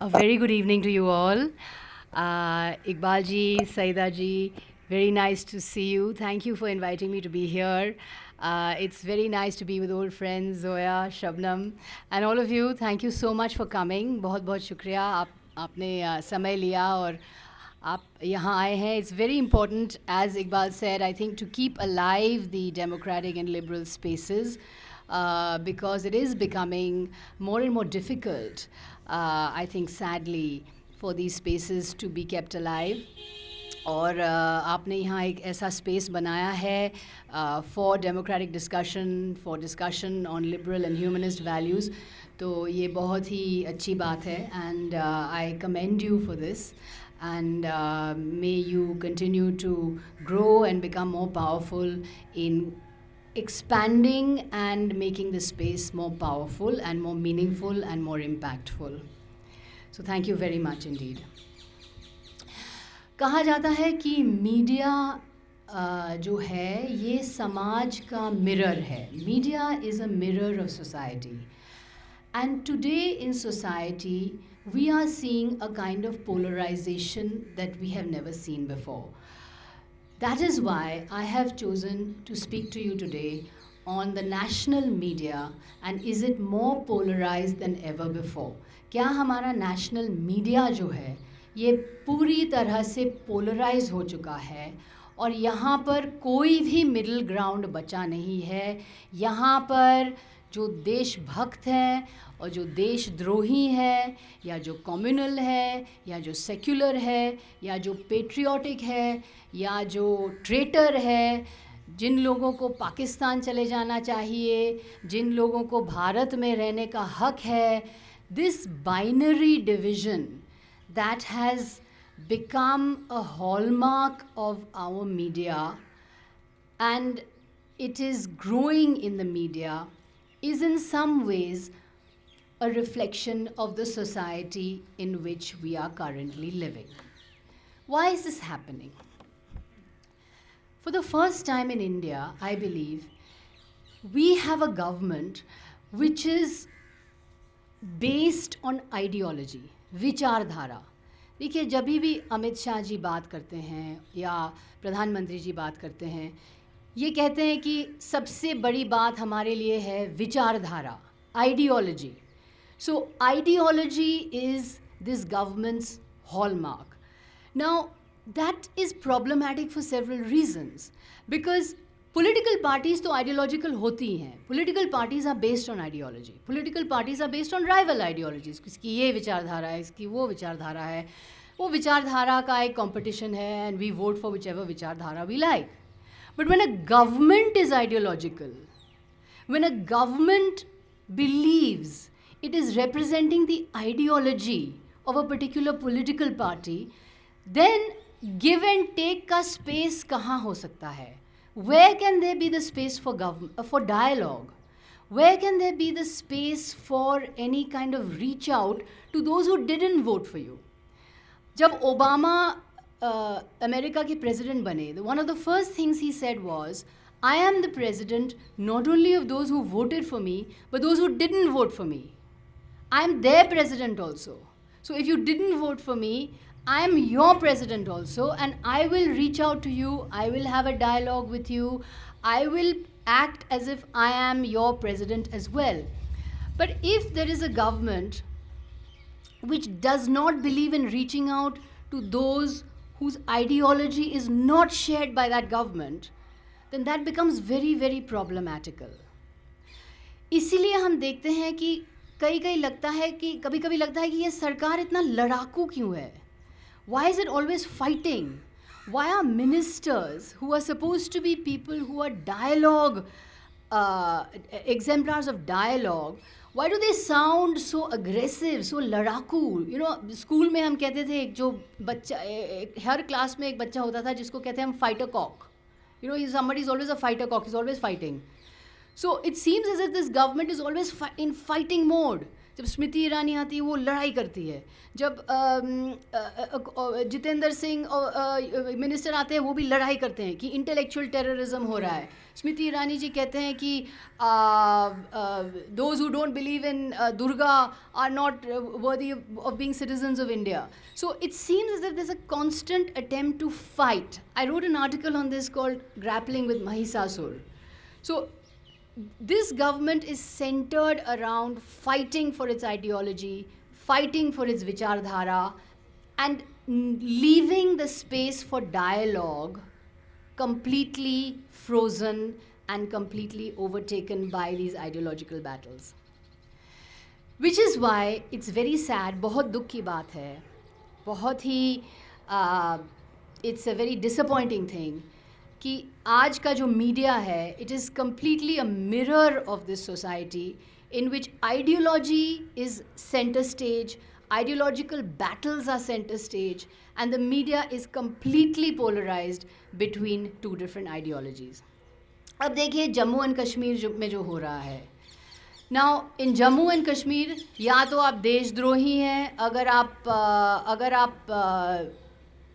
A very good evening to you all. Iqbal ji, Saida ji, very nice to see you. Thank you for inviting me to be here. It's very nice to be with old friends, Zoya, Shabnam, and all of you. Thank you so much for coming. बहुत बहुत शुक्रिया आपने समय लिया और आप यहाँ आए हैं. It's very important, as Iqbal said, I think, to keep alive the democratic and liberal spaces because it is becoming more and more difficult, I think, sadly, for these spaces to be kept alive. और आपने यहाँ एक ऐसा space बनाया है for democratic discussion on liberal and humanist values. तो ये बहुत ही अच्छी बात है and I commend you for this and may you continue to grow and become more powerful in expanding and making the space more powerful and more meaningful and more impactful. So thank you very much indeed. कहा जाता है कि media जो है ये समाज का mirror है. Media is a mirror of society and today in society we are seeing a kind of polarization that we have never seen before. That is why I have chosen to speak to you today on the national media and is it more polarized than ever before. क्या हमारा national media जो है ये पूरी तरह से polarise हो चुका है और यहाँ पर कोई भी मिडिल ग्राउंड बचा नहीं है. यहाँ पर जो देशभक्त हैं और जो देशद्रोही हैं या जो कम्युनल है या जो सेक्युलर है या जो पेट्रियाटिक है या जो ट्रेटर है, जिन लोगों को पाकिस्तान चले जाना चाहिए, जिन लोगों को भारत में रहने का हक है, this binary division that has become a hallmark of our media and it is growing in the media is in some ways a reflection of the society in which we are currently living. Why is this happening? For the first time in India, I believe, we have a government which is based on ideology. विचारधारा. देखिए, जब भी अमित शाह जी बात करते हैं या प्रधानमंत्री जी बात करते हैं, ये कहते हैं कि सबसे बड़ी बात हमारे लिए है विचारधारा, ideology. So ideology is this governments hallmark. Now that is problematic for several reasons because Political parties तो ideological होती हैं. Political parties are based on ideology. Political parties are based on rival ideologies. इसकी ये विचारधारा है, इसकी वो विचारधारा है, वो विचारधारा का एक competition है and we vote for whichever विचारधारा we like. But when a government is ideological, when a government believes it is representing the ideology of a particular political party, then give and take का space कहाँ हो सकता है? Where can there be the space for dialogue? Where can there be the space for any kind of reach out to those who didn't vote for you? जब Obama America के president बने, one of the first things he said was, I am the president not only of those who voted for me, but those who didn't vote for me. I am their president also. So if you didn't vote for me, I am your president also and I will reach out to you, I will have a dialogue with you, I will act as if I am your president as well. But if there is a government which does not believe in reaching out to those whose ideology is not shared by that government, then that becomes very, very problematical. इसीलिए हम देखते हैं कि कई लगता है कि कभी लगता है कि ये सरकार इतना लड़ाकू क्यों है? Why is it always fighting? Why are ministers who are supposed to be people who are dialogue, exemplars of dialogue, why do they sound so aggressive, so लड़ाकू? You know, स्कूल में हम कहते थे एक जो बच्चा हर क्लास में एक बच्चा होता था जिसको कहते हैं हम fighter cock. You know, somebody is always a fighter cock, he's always fighting. So it seems as if this government is always in fighting mode. जब स्मृति ईरानी आती है वो लड़ाई करती है, जब जितेंद्र सिंह मिनिस्टर आते हैं वो भी लड़ाई करते हैं कि इंटेलेक्चुअल टेररिज्म हो रहा है। स्मृति ईरानी जी कहते हैं कि those who don't believe in Durga are not worthy of being citizens of India. So it seems as if there's a constant attempt to fight. I wrote an article on this called Grappling with Mahisasur. So this government is centered around fighting for its ideology, fighting for its vichardhara, and leaving the space for dialogue completely frozen and completely overtaken by these ideological battles. Which is why it's very sad, बहुत दुख की बात है, बहुत ही it's a very disappointing thing कि आज का जो मीडिया है it is completely a mirror of this society in which ideology is centre stage, ideological battles are center stage, and the media is completely polarized between two different ideologies. अब देखिए Jammu and Kashmir में जो हो रहा है, now in Jammu and Kashmir या तो आप देशद्रोही हैं अगर आप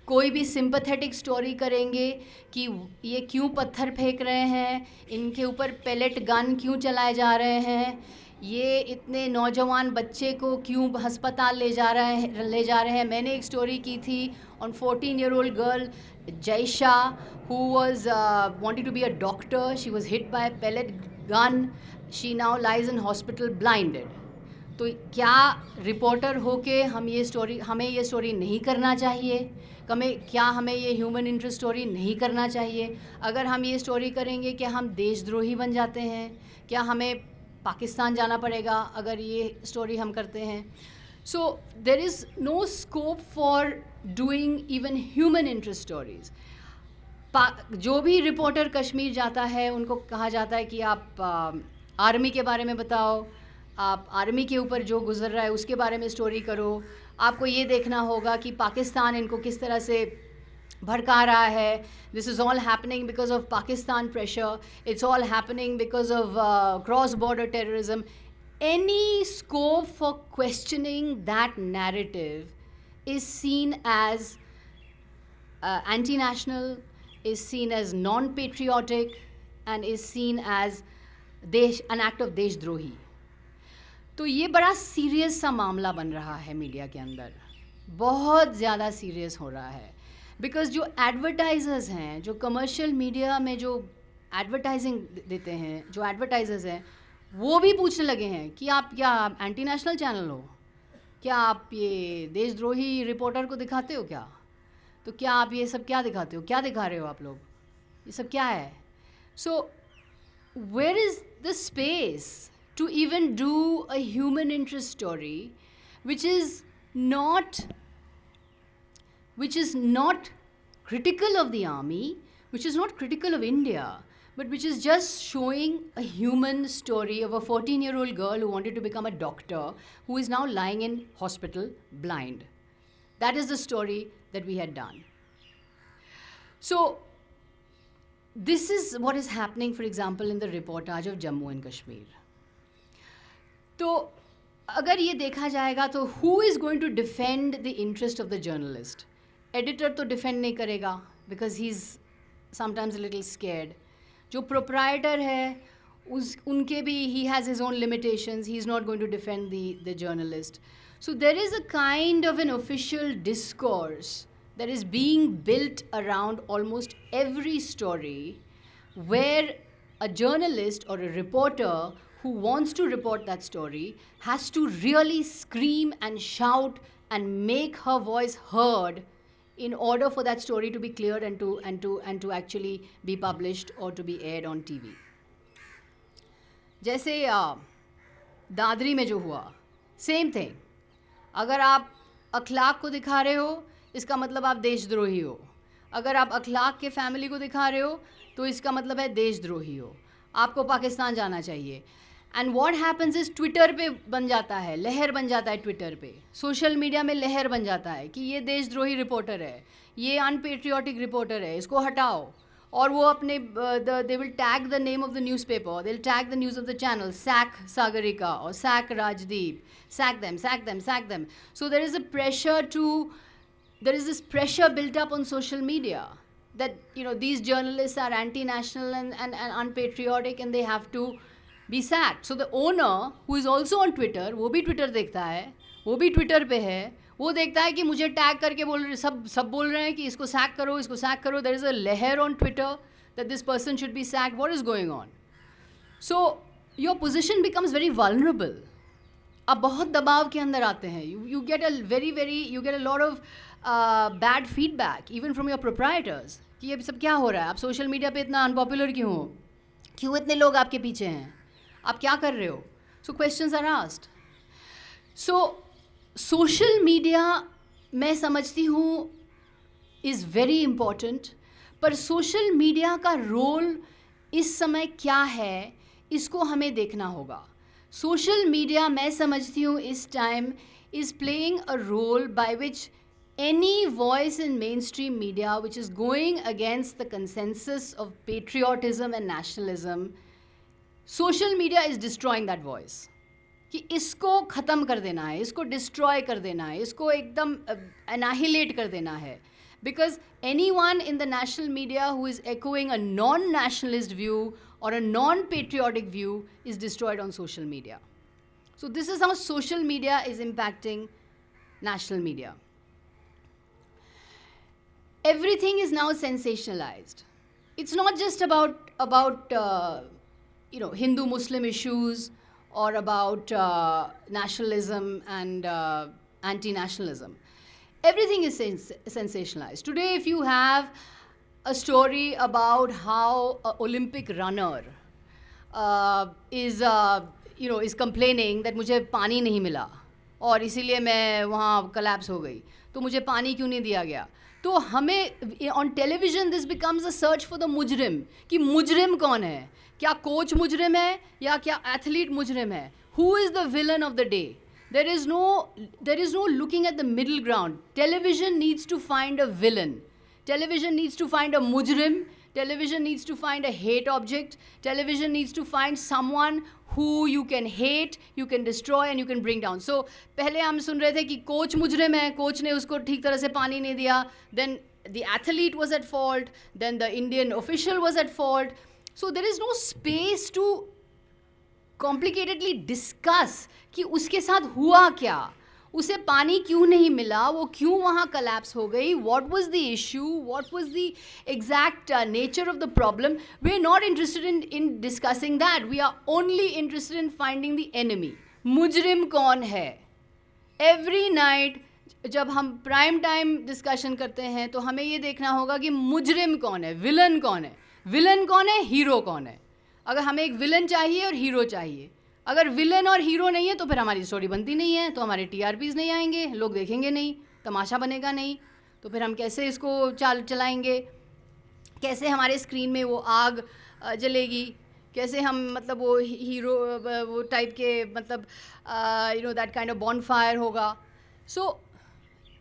कोई भी सिंपैथेटिक स्टोरी करेंगे कि ये क्यों पत्थर फेंक रहे हैं, इनके ऊपर पेलेट गन क्यों चलाए जा रहे हैं, ये इतने नौजवान बच्चे को क्यों अस्पताल ले जा रहे हैं। मैंने एक स्टोरी की थी on 14-year-old girl Jaisha who was wanting to be a doctor. She was hit by a pellet gun. She now lies in hospital blinded. तो क्या रिपोर्टर होके हमें ये स्टोरी नहीं करना चाहिए? क्या हमें ये ह्यूमन इंटरेस्ट स्टोरी नहीं करना चाहिए? अगर हम ये स्टोरी करेंगे क्या हम देशद्रोही बन जाते हैं? क्या हमें पाकिस्तान जाना पड़ेगा अगर ये स्टोरी हम करते हैं? So there is no scope for doing even human interest stories. जो भी रिपोर्टर कश्मीर जाता है उनको कहा जाता है कि आप आर्मी के बारे में बताओ, आप आर्मी के ऊपर जो गुजर रहा है उसके बारे में स्टोरी करो. आपको ये देखना होगा कि पाकिस्तान इनको किस तरह से भड़का रहा है. This is all happening because of Pakistan pressure. It's all happening because of cross border terrorism. Any scope for questioning that narrative is seen as anti-national, is seen as non-patriotic, and is seen as an act of देशद्रोही. तो ये बड़ा serious सा मामला बन रहा है media के अंदर, बहुत ज़्यादा सीरियस हो रहा है. बिकॉज जो एडवर्टाइजर्स हैं, जो कमर्शियल मीडिया में जो एडवर्टाइजिंग देते हैं, जो एडवर्टाइजर्स हैं वो भी पूछने लगे हैं कि आप क्या एंटी नेशनल चैनल हो, क्या आप ये देशद्रोही रिपोर्टर को दिखाते हो क्या, तो क्या आप ये सब क्या दिखाते हो, क्या दिखा रहे हो आप लोग, ये सब क्या है. So where is the space to even do a human interest story which is not critical of the army, which is not critical of India, but which is just showing a human story of a 14-year-old girl who wanted to become a doctor, who is now lying in hospital blind. That is the story that we had done. So this is what is happening, for example, in the reportage of Jammu and Kashmir. तो अगर ये देखा जाएगा तो who is going to defend the interest of the journalist? Editor तो defend नहीं करेगा because he's sometimes a little scared. जो proprietor है उनके भी he has his own limitations. He's not going to defend the journalist. So there is a kind of an official discourse that is being built around almost every story where a journalist or a reporter who wants to report that story has to really scream and shout and make her voice heard in order for that story to be cleared and to actually be published or to be aired on TV. जैसे दादरी में जो हुआ, same thing. अगर आप अखलाक को दिखा रहे हो इसका मतलब आप देशद्रोही हो. अगर आप अखलाक के फैमिली को दिखा रहे हो तो इसका मतलब है देशद्रोही हो. आपको पाकिस्तान जाना चाहिए. And what happens is Twitter पे बन जाता है, लहर बन जाता है ट्विटर पे, सोशल मीडिया में लहर बन जाता है कि ये देशद्रोही रिपोर्टर है, ये अनपेट्रियोटिक रिपोर्टर है, इसको हटाओ. और वो अपने they will tag the name of the newspaper, they'll tag the news of the channel, sack Sagarika or sack Rajdeep, sack them, sack them, sack them. So there is this pressure built up on social media that, you know, these journalists are anti-national and unpatriotic and they have to be sacked. So the owner, who is also on Twitter, वो भी Twitter देखता है, वो भी Twitter पे है, वो देखता है कि मुझे टैग करके सब बोल रहे हैं कि इसको सैक करो, इसको सैक करो. There is a लहर on Twitter that this person should be sacked. What is going on? So your position becomes very vulnerable. आप बहुत दबाव के अंदर आते हैं. You get a lot of bad feedback even from your proprietors कि ये सब क्या हो रहा है, आप सोशल मीडिया पे इतना अनपॉपुलर क्यों हो, क्यों इतने लोग आपके पीछे हैं, आप क्या कर रहे हो. So questions are asked. So social media मैं समझती हूँ इज़ वेरी इम्पॉर्टेंट, पर सोशल मीडिया का रोल इस समय क्या है इसको हमें देखना होगा. सोशल मीडिया मैं समझती हूँ this time is playing a role by which any voice in mainstream media which is going against the consensus of patriotism and nationalism, social media is destroying that voice. कि इसको ख़त्म कर देना है, इसको डिस्ट्रॉय कर देना है, इसको एकदम annihilate कर देना है. Because anyone in the national media who is echoing a non-nationalist view or a non-patriotic view is destroyed on social media. So this is how social media is impacting national media. Everything is now sensationalized. It's not just about Hindu-Muslim issues or about nationalism and anti-nationalism. Everything is sensationalized. Today, if you have a story about how an Olympic runner is complaining that मुझे पानी नहीं मिला और इसीलिए मैं वहाँ collapse हो गई, तो मुझे पानी क्यों नहीं दिया गया. तो हमें on television this becomes a search for the मुजरिम कि मुजरिम कौन है, क्या कोच मुजरिम है या क्या एथलीट मुजरिम है. Who is the villain of the day. There is no looking at the middle ground. Television needs to find a villain. Television needs to find a मुजरिम. Television needs to find a hate object. Television needs to find someone who you can hate, you can destroy and you can bring down. So पहले हम सुन रहे थे कि coach मुजरिम है, coach ने उसको ठीक तरह से पानी नहीं दिया. Then the athlete was at fault. Then the Indian official was at fault. So there is no space to complicatedly discuss कि उसके साथ हुआ क्या, उसे पानी क्यों नहीं मिला, वो क्यों वहाँ collapse हो गई, what was the issue, what was the exact nature of the problem. We are not interested in discussing that. We are only interested in finding the enemy. मुजरिम कौन है. Every night जब हम प्राइम टाइम डिस्कशन करते हैं तो हमें ये देखना होगा कि मुजरिम कौन है, विलन कौन है. विलन कौन है, हीरो कौन है. अगर हमें एक विलन चाहिए और हीरो चाहिए. अगर विलन और हीरो नहीं है तो फिर हमारी स्टोरी बनती नहीं है, तो हमारे टीआरपीज़ नहीं आएंगे, लोग देखेंगे नहीं, तमाशा बनेगा नहीं. तो फिर हम कैसे इसको चलाएंगे, कैसे हमारे स्क्रीन में वो आग जलेगी, कैसे हम मतलब वो हीरो वो टाइप के मतलब दैट काइंड ऑफ बॉनफायर होगा. So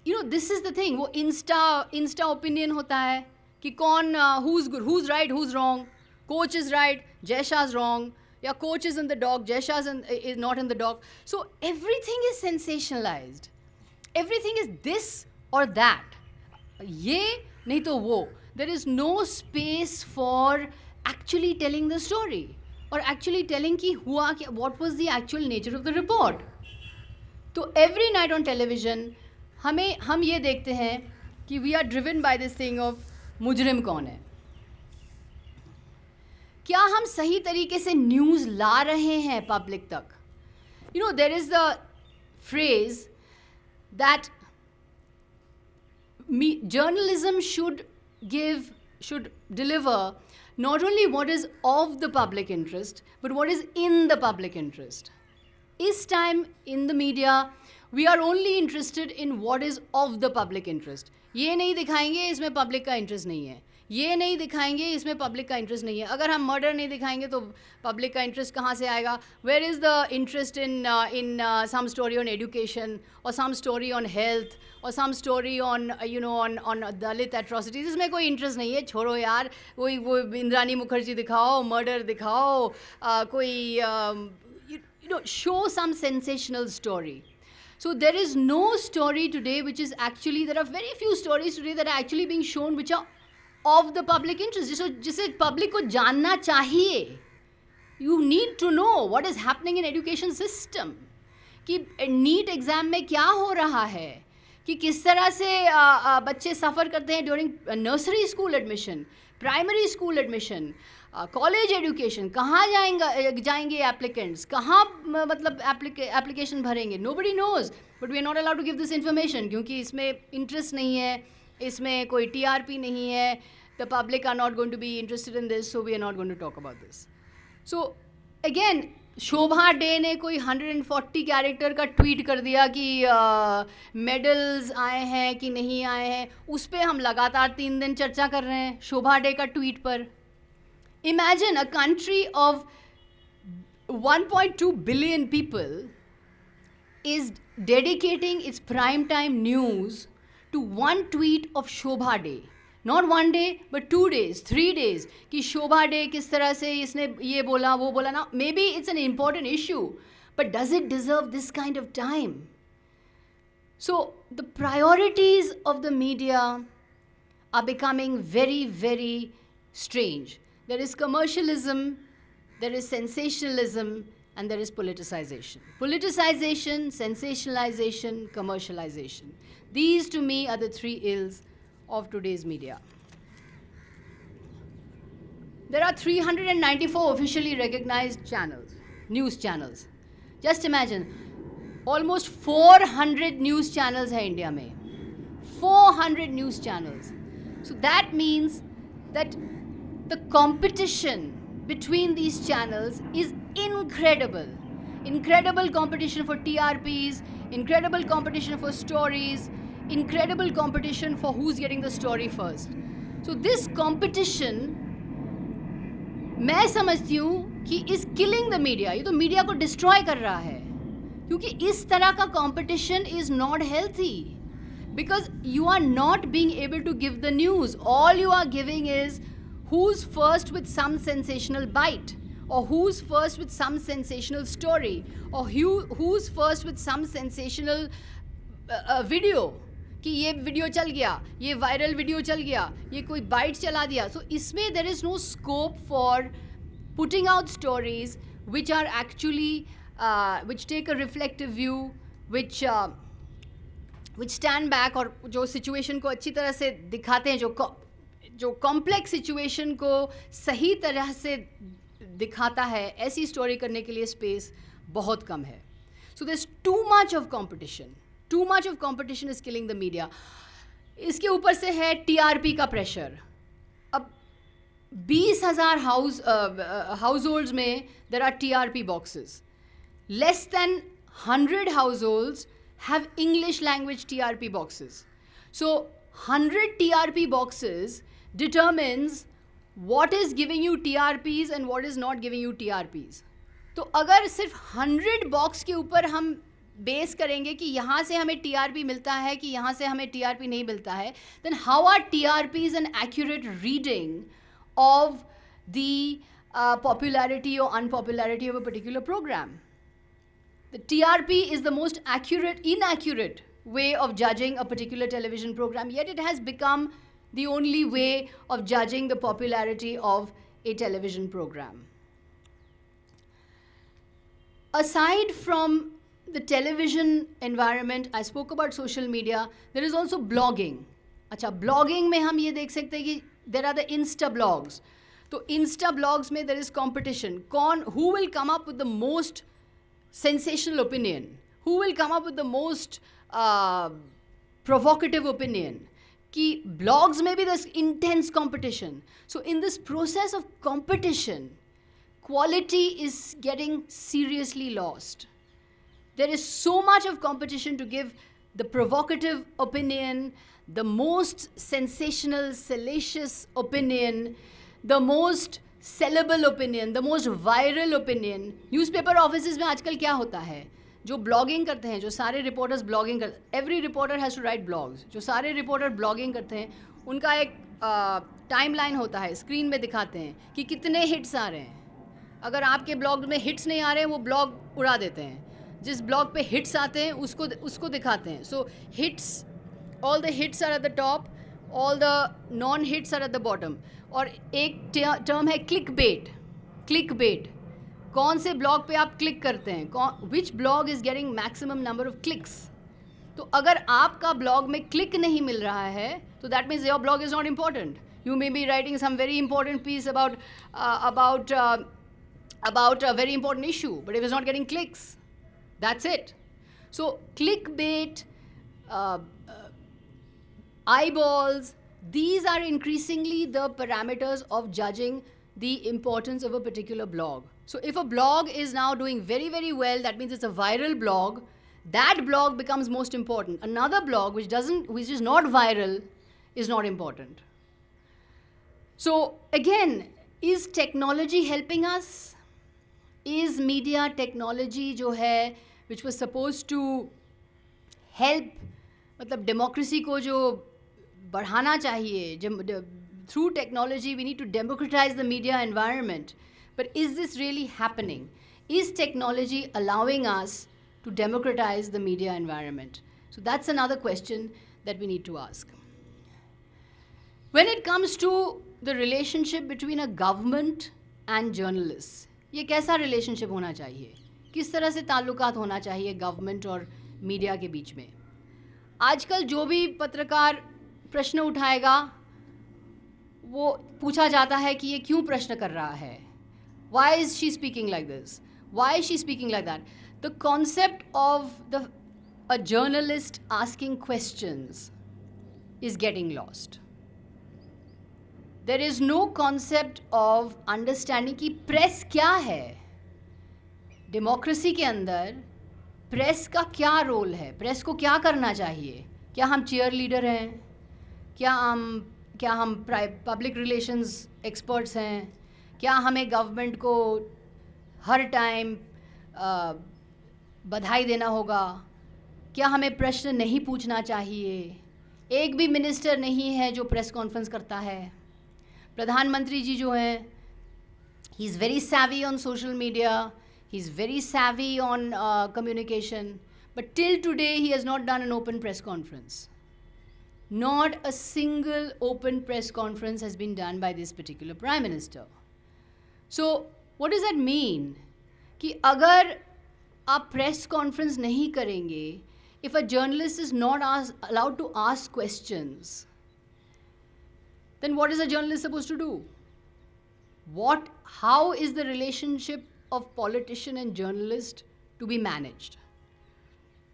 this is the thing. वो इंस्टा ओपिनियन होता है कि कौन who's right, who's wrong. Coach is right, Jay Shah's wrong. Yeah, coach is in the dock, Jay Shah is not in the dock. So everything is sensationalized. Everything is this or that. ये नहीं तो वो. There is no space for actually telling the story or actually telling कि हुआ क्या, what was the actual nature of the report. तो every night on television हम ये देखते हैं कि we are driven by this thing of मुजरिम कौन है. क्या हम सही तरीके से न्यूज़ ला रहे हैं पब्लिक तक. There is the phrase that journalism should deliver not only what is of the public interest but what is in the public interest. This time in the media we are only interested in what is of the public interest. ये नहीं दिखाएंगे इसमें public का interest नहीं है, ये नहीं दिखाएंगे, इसमें पब्लिक का इंटरेस्ट नहीं है. अगर हम मर्डर नहीं दिखाएंगे तो पब्लिक का इंटरेस्ट कहाँ से आएगा? Where is the interest in some story on education, और सम स्टोरी ऑन हेल्थ, और some story on on Dalit atrocities? इसमें कोई इंटरेस्ट नहीं है. छोड़ो यार, वो इंद्रानी मुखर्जी दिखाओ, मर्डर दिखाओ, कोई show some sensational story. So there is no story today which is actually, there are very few stories today that are actually being shown which are of the public interest. जिसे public को जानना चाहिए. You need to know what is happening in education system. कि NEET exam में क्या हो रहा है, कि किस तरह से बच्चे सफ़र करते हैं during nursery school admission, primary school admission, college education. कहाँ जाएंगे एप्लीकेंट्स, कहाँ मतलब एप्लीकेशन भरेंगे? Nobody knows, but we are not allowed to give this information, क्योंकि इसमें इंटरेस्ट नहीं है, इसमें कोई टीआरपी नहीं है. The public are not going to be interested in this, so we are not going to talk about this. So again, Shobha De ने कोई 140 कैरेक्टर का ट्वीट कर दिया कि मेडल्स आए हैं कि नहीं आए हैं. उस पर हम लगातार 3 दिन चर्चा कर रहे हैं, शोभा डे का ट्वीट पर. Imagine a country of 1.2 billion people is dedicating its primetime news to one tweet of Shobha Day. Not one day, but 2 days, 3 days. कि Shobha Day किस तरह से इसने ये बोला, वो बोला ना. Maybe it's an important issue, but does it deserve this kind of time? So the priorities of the media are becoming very, very strange. There is commercialism, there is sensationalism, and there is politicization. Politicization, sensationalization, commercialization. These to me are the 3 ills of today's media. There are 394 officially recognized channels, news channels. Just imagine, almost 400 news channels hai India mein. 400 news channels. So that means that the competition between these channels is incredible. Incredible competition for TRPs, incredible competition for stories, incredible competition for who's getting the story first. So this competition, मैं समझती हूँ कि is killing the media. ये तो media को destroy कर रहा है, क्योंकि इस तरह का competition is not healthy. Because you are not being able to give the news. All you are giving is who's first with some sensational bite, or who's first with some sensational story, or who's first with some sensational video. कि ये video चल गया, ये viral video चल गया, ये कोई bite चला दिया. सो इसमें there is no scope for putting out stories which are actually which take a reflective view, which stand back, और जो सिचुएशन को अच्छी तरह से दिखाते हैं, जो कॉम्प्लेक्स सिचुएशन को सही तरह से दिखाता है. ऐसी स्टोरी करने के लिए स्पेस बहुत कम है. So there is too much of competition. Too much of competition is killing the media. इसके ऊपर से है टीआरपी का प्रेशर. अब 20,000 हाउसहोल्ड्स में there are TRP boxes. Less than 100 households have English language TRP boxes. So 100 TRP boxes determines what is giving you TRPs and what is not giving you TRPs. तो अगर सिर्फ 100 box के ऊपर हम base करेंगे कि यहाँ से हमें टीआरपी मिलता है कि यहाँ से हमें टीआरपी नहीं मिलता है, then how are TRPs an accurate reading of the popularity or unpopularity of a particular program? The TRP is the most inaccurate way of judging a particular television program, yet it has become the only way of judging the popularity of a television program. Aside from the television environment, I spoke about social media, there is also blogging. अच्छा, blogging में हम ये देख सकते हैं कि there are the Insta blogs. तो Insta blogs में there is competition. Who will come up with the most sensational opinion? Who will come up with the most provocative opinion? कि blogs में भी there's intense competition. So in this process of competition, quality is getting seriously lost. There is so much of competition to give the provocative opinion, the most sensational, salacious opinion, the most sellable opinion, the most viral opinion. Newspaper offices में आजकल क्या होता है, जो blogging करते हैं, जो सारे रिपोर्टर्स ब्लॉगिंग करते, every reporter has to write blogs. जो सारे रिपोर्टर ब्लॉगिंग करते हैं उनका एक टाइमलाइन होता है, स्क्रीन में दिखाते हैं कि कितने हिट्स आ रहे हैं. अगर आपके ब्लॉग में हिट्स नहीं आ रहे हैं वो ब्लॉग उड़ा देते हैं. जिस ब्लॉग पे हिट्स आते हैं उसको दिखाते हैं. So hits, all the hits are at the top, all the non hits are at the bottom. और एक टर्म है क्लिक बेट. क्लिक बेट, कौन से ब्लॉग पे आप क्लिक करते हैं, which blog is getting maximum number of clicks. तो अगर आपका ब्लॉग में क्लिक नहीं मिल रहा है तो that means your blog is not important. You may be writing some very important piece about a very important issue, but if it's not getting clicks, that's it. So clickbait, eyeballs, these are increasingly the parameters of judging the importance of a particular blog. So if a blog is now doing very, very well, that means it's a viral blog. That blog becomes most important. Another blog which is not viral is not important. So again, is technology helping us? Is media technology जो है which was supposed to help, मतलब democracy को जो बढ़ाना चाहिए, through technology we need to democratize the media environment, but is this really happening? Is technology allowing us to democratize the media environment? So that's another question that we need to ask. When it comes to the relationship between a government and journalists, ये कैसा relationship होना चाहिए, किस तरह से ताल्लुकात होना चाहिए गवर्नमेंट और मीडिया के बीच में. आजकल जो भी पत्रकार प्रश्न उठाएगा वो पूछा जाता है कि ये क्यों प्रश्न कर रहा है, why is she speaking like this, why is she speaking like that. The concept of a journalist asking questions is getting lost. There is no concept of understanding कि प्रेस क्या है. डेमोक्रेसी के अंदर प्रेस का क्या role है, press को क्या करना चाहिए. क्या हम चीयर लीडर हैं, क्या हम पब्लिक रिलेशंस एक्सपर्ट्स हैं, क्या हमें गवर्नमेंट को हर टाइम बधाई देना होगा, क्या हमें प्रश्न नहीं पूछना चाहिए. एक भी मिनिस्टर नहीं है जो प्रेस कॉन्फ्रेंस करता है. प्रधानमंत्री जी जो हैं, he is very savvy on social media, he is very savvy on communication, but till today he has not done an open press conference. Not a single open press conference has been done by this particular Prime Minister. So what does that mean? कि अगर आप press conference नहीं करेंगे, if a journalist is not allowed to ask questions, then what is a journalist supposed to do? How is the relationship of politician and journalist to be managed?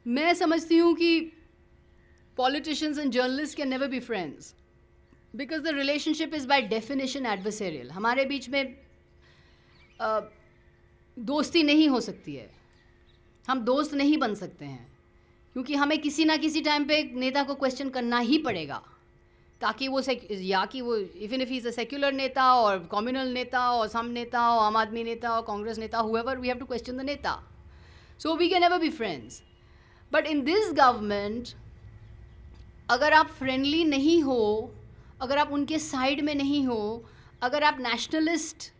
मैं समझती हूँ कि politicians and journalists can never be friends because the relationship is by definition adversarial. हमारे बीच में दोस्ती नहीं हो सकती है, हम दोस्त नहीं बन सकते हैं, क्योंकि हमें किसी ना किसी टाइम पे नेता को क्वेश्चन करना ही पड़ेगा, ताकि वो या कि वो even if he is a secular नेता और कम्युनल नेता और सम नेता और आम आदमी नेता और कांग्रेस नेता, however, we have to question the नेता. So we can never be friends. But in this government अगर आप फ्रेंडली नहीं हो, अगर आप उनके साइड में नहीं हो, अगर आप नेशनलिस्ट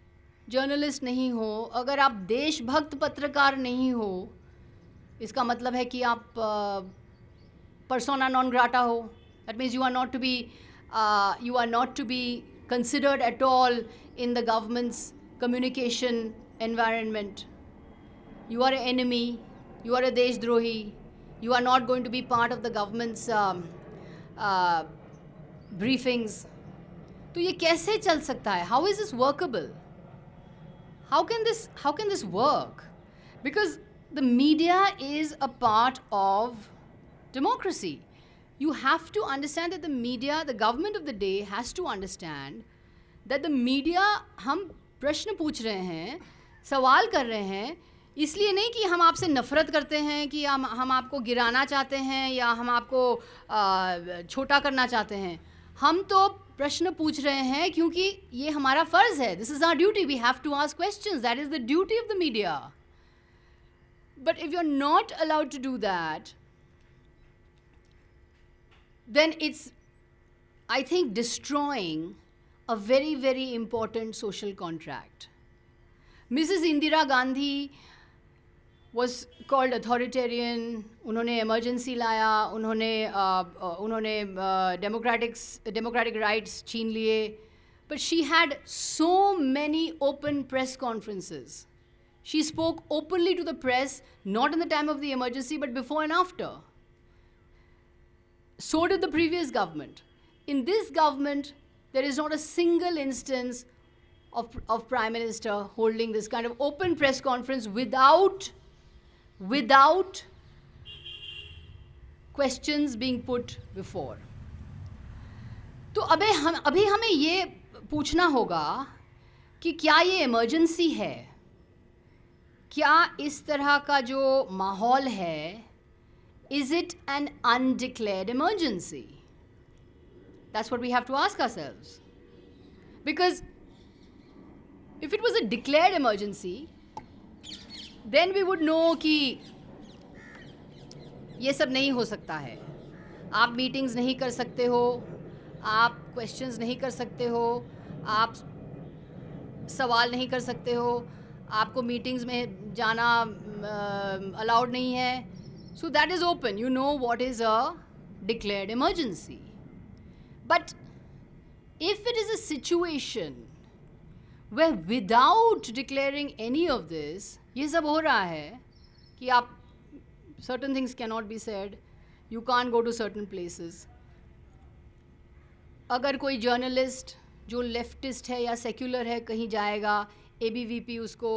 जर्नलिस्ट नहीं हो, अगर आप देशभक्त पत्रकार नहीं हो, इसका मतलब है कि आप पर्सोना नॉन ग्राटा हो. That means you are not to be considered at all in the government's communication environment. You are an enemy, you are a deshdrohi, you are not going to be part of the government's briefings. तो ये कैसे चल सकता है? How is this workable? How can this work? Because the media is a part of democracy. You have to understand that the media, the government of the day has to understand that the media, हम प्रश्न पूछ रहे हैं, सवाल कर रहे हैं, इसलिए नहीं कि हम आपसे नफ़रत करते हैं, कि हम आपको गिराना चाहते हैं या हम आपको छोटा करना चाहते हैं. हम तो प्रश्न पूछ रहे हैं क्योंकि ये हमारा फ़र्ज़ है. This is our duty. We have to ask questions. That is the duty of the media. But if you are not allowed to do that, then it's, I think, destroying a very, very important social contract. Mrs. Indira Gandhi was called authoritarian. उन्होंने emergency लाया, उन्होंने democratic rights छीन लिए. But she had so many open press conferences. She spoke openly to the press, not in the time of the emergency, but before and after. So did the previous government. In this government, there is not a single instance of Prime Minister holding this kind of open press conference without questions being put before. तो अभी हमें ये पूछना होगा कि क्या ये emergency है? क्या इस तरह का जो माहौल है, is it an undeclared emergency? That's what we have to ask ourselves. Because if it was a declared emergency, then we would know कि ये सब नहीं हो सकता है. आप मीटिंग्स नहीं कर सकते हो, आप क्वेश्चंस नहीं कर सकते हो, आप सवाल नहीं कर सकते हो, आपको मीटिंग्स में जाना अलाउड नहीं है. So that is open. You know what is a declared emergency. But if it is a situation where without declaring any of this, ये सब हो रहा है कि आप certain things cannot be said, you can't go to certain places. अगर कोई journalist जो लेफ्टिस्ट है या सेक्युलर है कहीं जाएगा, ABVP उसको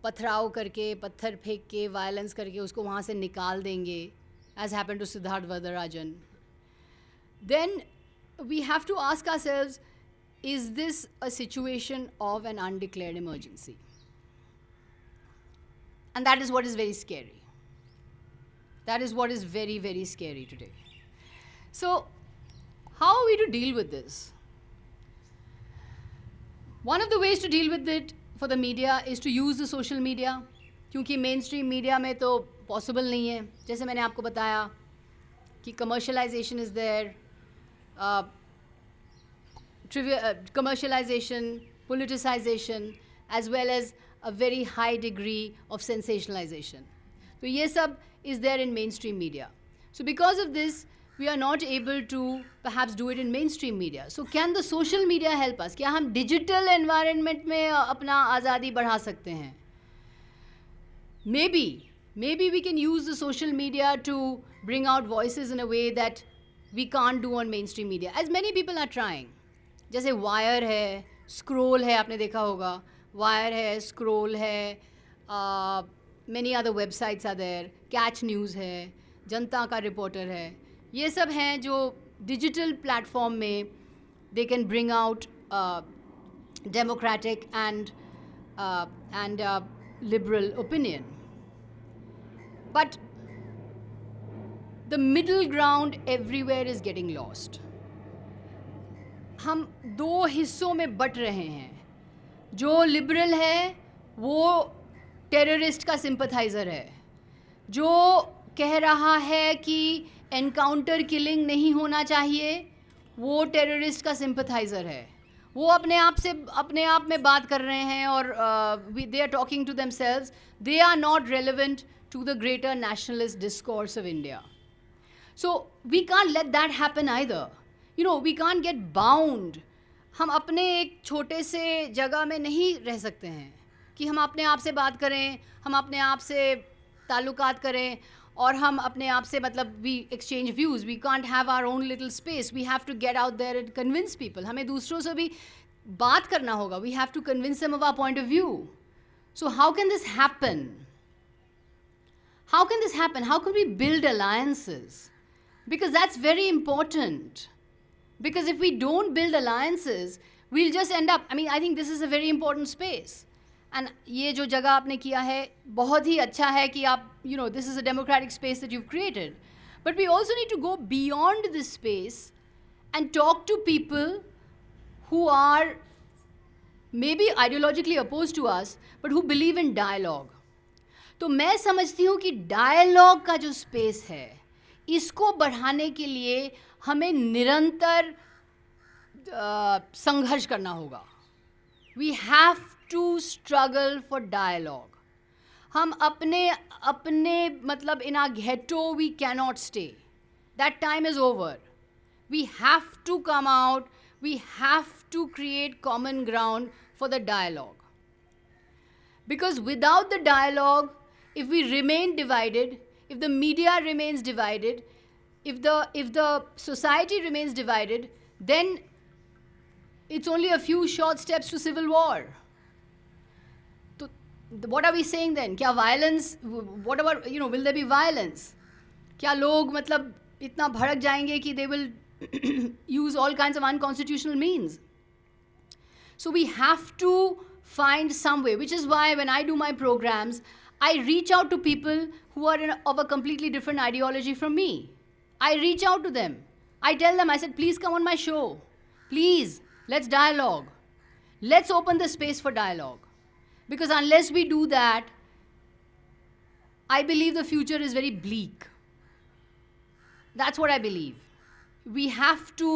पथराव करके, पत्थर फेंक के, वायलेंस करके उसको वहाँ से निकाल देंगे, as happened to Siddharth Varadarajan. Then we have to ask ourselves, is this a situation of an undeclared emergency? And that is what is very scary. That is what is very, very scary today. So, how are we to deal with this? One of the ways to deal with it for the media is to use the social media, क्योंकि main stream media में तो possible नहीं है. जैसे मैंने आपको बताया कि commercialization is there, commercialization, politicization, as well as a very high degree of sensationalization. So ये सब is there in mainstream media. So because of this, we are not able to perhaps do it in mainstream media. So can the social media help us? क्या हम digital environment में अपना आज़ादी बढ़ा सकते हैं? Maybe we can use the social media to bring out voices in a way that we can't do on mainstream media, as many people are trying. जैसे wire है, स्क्रोल है, आपने देखा होगा, वायर है, स्क्रोल है, many other websites are there, catch news है, जनता का रिपोर्टर है. ये सब हैं जो डिजिटल प्लेटफॉर्म में they can bring out democratic and liberal opinion. But the middle ground everywhere is getting lost. हम दो हिस्सों में बट रहे हैं. जो लिबरल है वो टेररिस्ट का सिंपथाइज़र है. जो कह रहा है कि एनकाउंटर किलिंग नहीं होना चाहिए वो टेररिस्ट का सिंपथाइज़र है. वो अपने आप में बात कर रहे हैं और they are talking to themselves. They are not relevant to the greater nationalist discourse of India. So we can't let that happen either. You know, we can't get bound. हम अपने एक छोटे से जगह में नहीं रह सकते हैं कि हम अपने आप से बात करें, हम अपने आप से ताल्लुकात करें और हम अपने आप से मतलब we exchange views. We can't have our own little space. We have to get out there and convince people. हमें दूसरों से भी बात करना होगा. We have to convince them of our point of view. So how can this happen? How can this happen? How can we build alliances? Because that's very important. Because if we don't build alliances, we'll just end up, I mean, I think this is a very important space. And ये जो जगह आपने किया है बहुत ही अच्छा है कि आप this is a democratic space that you created, but we also need to go beyond this space and talk to people who are maybe ideologically opposed to us but who believe in dialogue. तो मैं समझती हूँ कि dialogue का जो space है इसको बढ़ाने के लिए हमें निरंतर संघर्ष करना होगा. We have to struggle for dialogue. हम अपने मतलब in our ghetto we cannot stay. That time is over. We have to come out. We have to create common ground for the dialogue. Because without the dialogue, if we remain divided, if the media remains divided, if the society remains divided, then it's only a few short steps to civil war. So what are we saying then? क्या violence? What about will there be violence? क्या लोग मतलब इतना भड़क जाएंगे कि they will use all kinds of unconstitutional means? So we have to find some way, which is why when I do my programs, I reach out to people who are of a completely different ideology from me. I reach out to them. I tell them, I said, please come on my show. Please, let's dialogue. Let's open the space for dialogue. Because unless we do that, I believe the future is very bleak. That's what I believe. We have to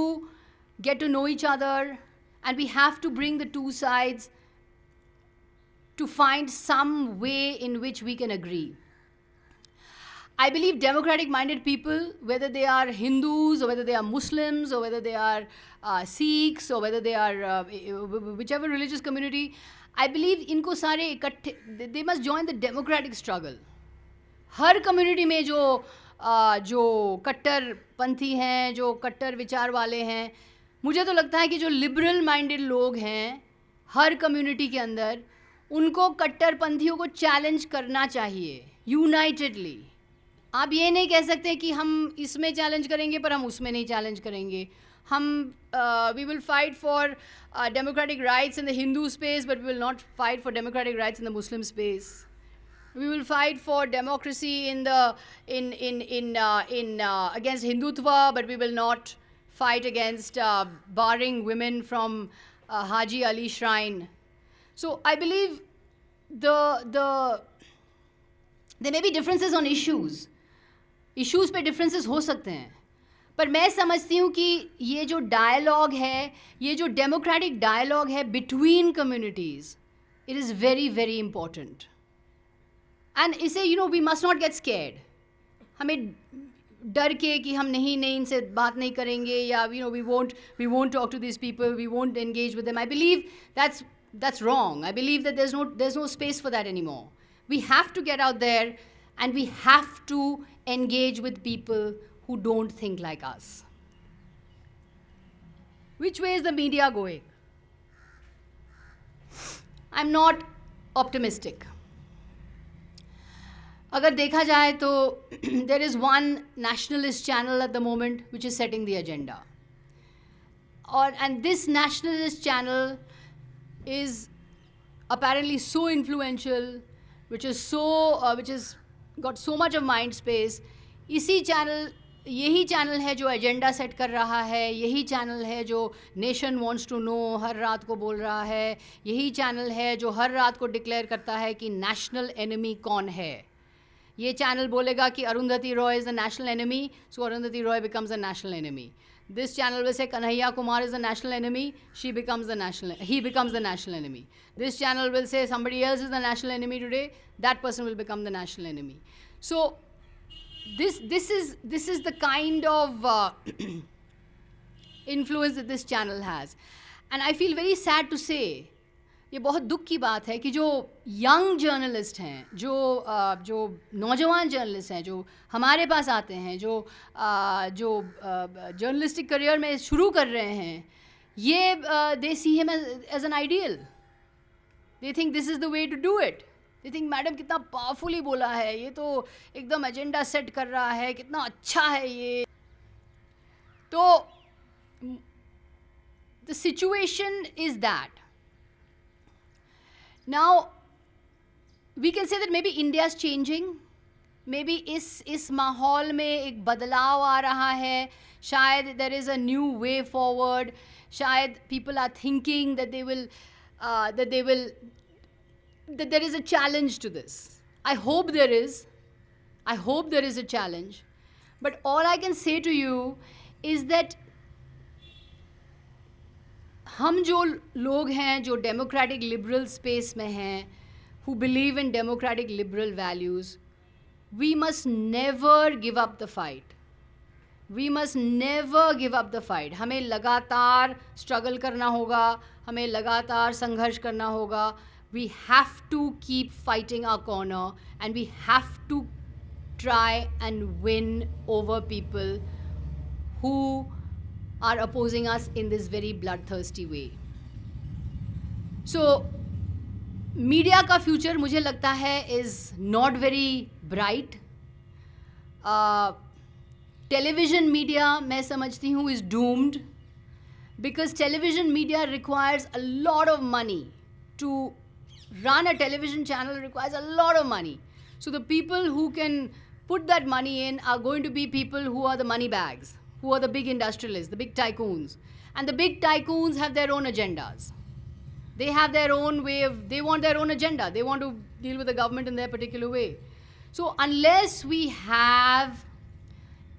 get to know each other, and we have to bring the two sides to find some way in which we can agree. I believe democratic-minded people, whether they are Hindus or whether they are Muslims or whether they are Sikhs or whether they are whichever religious community, I believe इनको सारे इकट्ठे, they must join the democratic struggle. Her community में जो कट्टर पंथी हैं, जो कट्टर विचार वाले हैं, मुझे तो लगता है कि जो लिबरल माइंडेड लोग हैं हर कम्युनिटी के अंदर, उनको कट्टरपंथियों को चैलेंज करना चाहिए यूनाइटेडली. आप ये नहीं कह सकते कि हम इसमें चैलेंज करेंगे पर हम उसमें नहीं चैलेंज करेंगे. हम we will fight for democratic rights in the Hindu space but we will not fight for democratic rights in the Muslim space. We will fight for democracy against Hindutva, but we will not fight against barring women from Haji Ali Shrine. So I believe there may be differences on issues. Issues पे differences हो सकते हैं, पर मैं समझती हूँ कि ये जो dialogue है, ये जो democratic dialogue है between communities, it is very very important. And इसे we must not get scared. हमें डर के कि हम नहीं इनसे बात नहीं करेंगे या we won't talk to these people, we won't engage with them. I believe that's wrong. I believe that there's no space for that anymore. We have to get out there and we have to engage with people who don't think like us. Which way is the media going? I'm not optimistic. अगर देखा जाए तो there is one nationalist channel at the moment which is setting the agenda. And this nationalist channel is apparently so influential, which has got so much of mind space. यही channel है जो agenda set कर रहा है, यही channel है जो nation wants to know हर रात को बोल रहा है, यही चैनल है जो हर रात को डिक्लेयर करता है कि नेशनल एनिमी कौन है. ये चैनल बोलेगा कि Arundhati Roy is the national enemy, so Arundhati Roy becomes the national enemy. This channel will say Kanhaiya Kumar is the national enemy, he becomes the national enemy. This channel will say somebody else is the national enemy today, that person will become the national enemy. So this is the kind of influence that this channel has. And I feel very sad to say, ये बहुत दुख की बात है कि जो young journalist हैं, जो नौजवान जर्नलिस्ट हैं, जो हमारे पास आते हैं, जो जर्नलिस्टिक करियर में शुरू कर रहे हैं, ये they see him as an ideal. They think this is the way to do it. They think madam कितना पावरफुली बोला है, ये तो एकदम एजेंडा सेट कर रहा है, कितना अच्छा है ये. तो the situation is that. Now, we can say that maybe India is changing. Maybe इस माहौल में एक बदलाव आ रहा है. शायद there is a new way forward. शायद people are thinking that that there is a challenge to this. I hope there is. I hope there is a challenge. But all I can say to you is that हम जो लोग हैं जो democratic liberal space में हैं, who believe in democratic liberal values, we must never give up the fight. We must never give up the fight. हमें लगातार struggle करना होगा, हमें लगातार संघर्ष करना होगा. We have to keep fighting our corner, and we have to try and win over people who are opposing us in this very bloodthirsty way. So, media का फ्यूचर मुझे लगता है is not very bright. Television media मैं समझती हूँ is doomed, because television media requires a lot of money to run a television channel. Requires a lot of money. So the people who can put that money in are going to be people who are the money bags, who are the big industrialists, the big tycoons. And the big tycoons have their own agendas. They have their own way of, they want their own agenda. They want to deal with the government in their particular way. So unless we have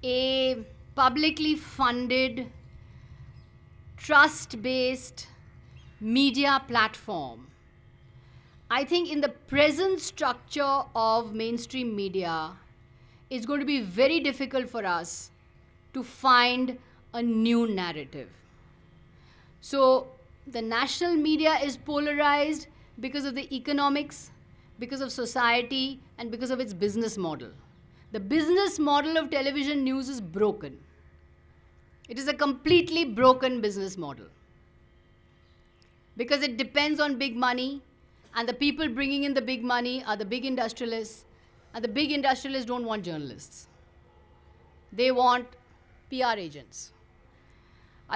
a publicly funded, trust-based media platform, I think in the present structure of mainstream media, it's going to be very difficult for us to find a new narrative. So the national media is polarized because of the economics, because of society, and because of its business model. The business model of television news is broken. It is a completely broken business model because it depends on big money. And the people bringing in the big money are the big industrialists. And the big industrialists don't want journalists. They want PR agents.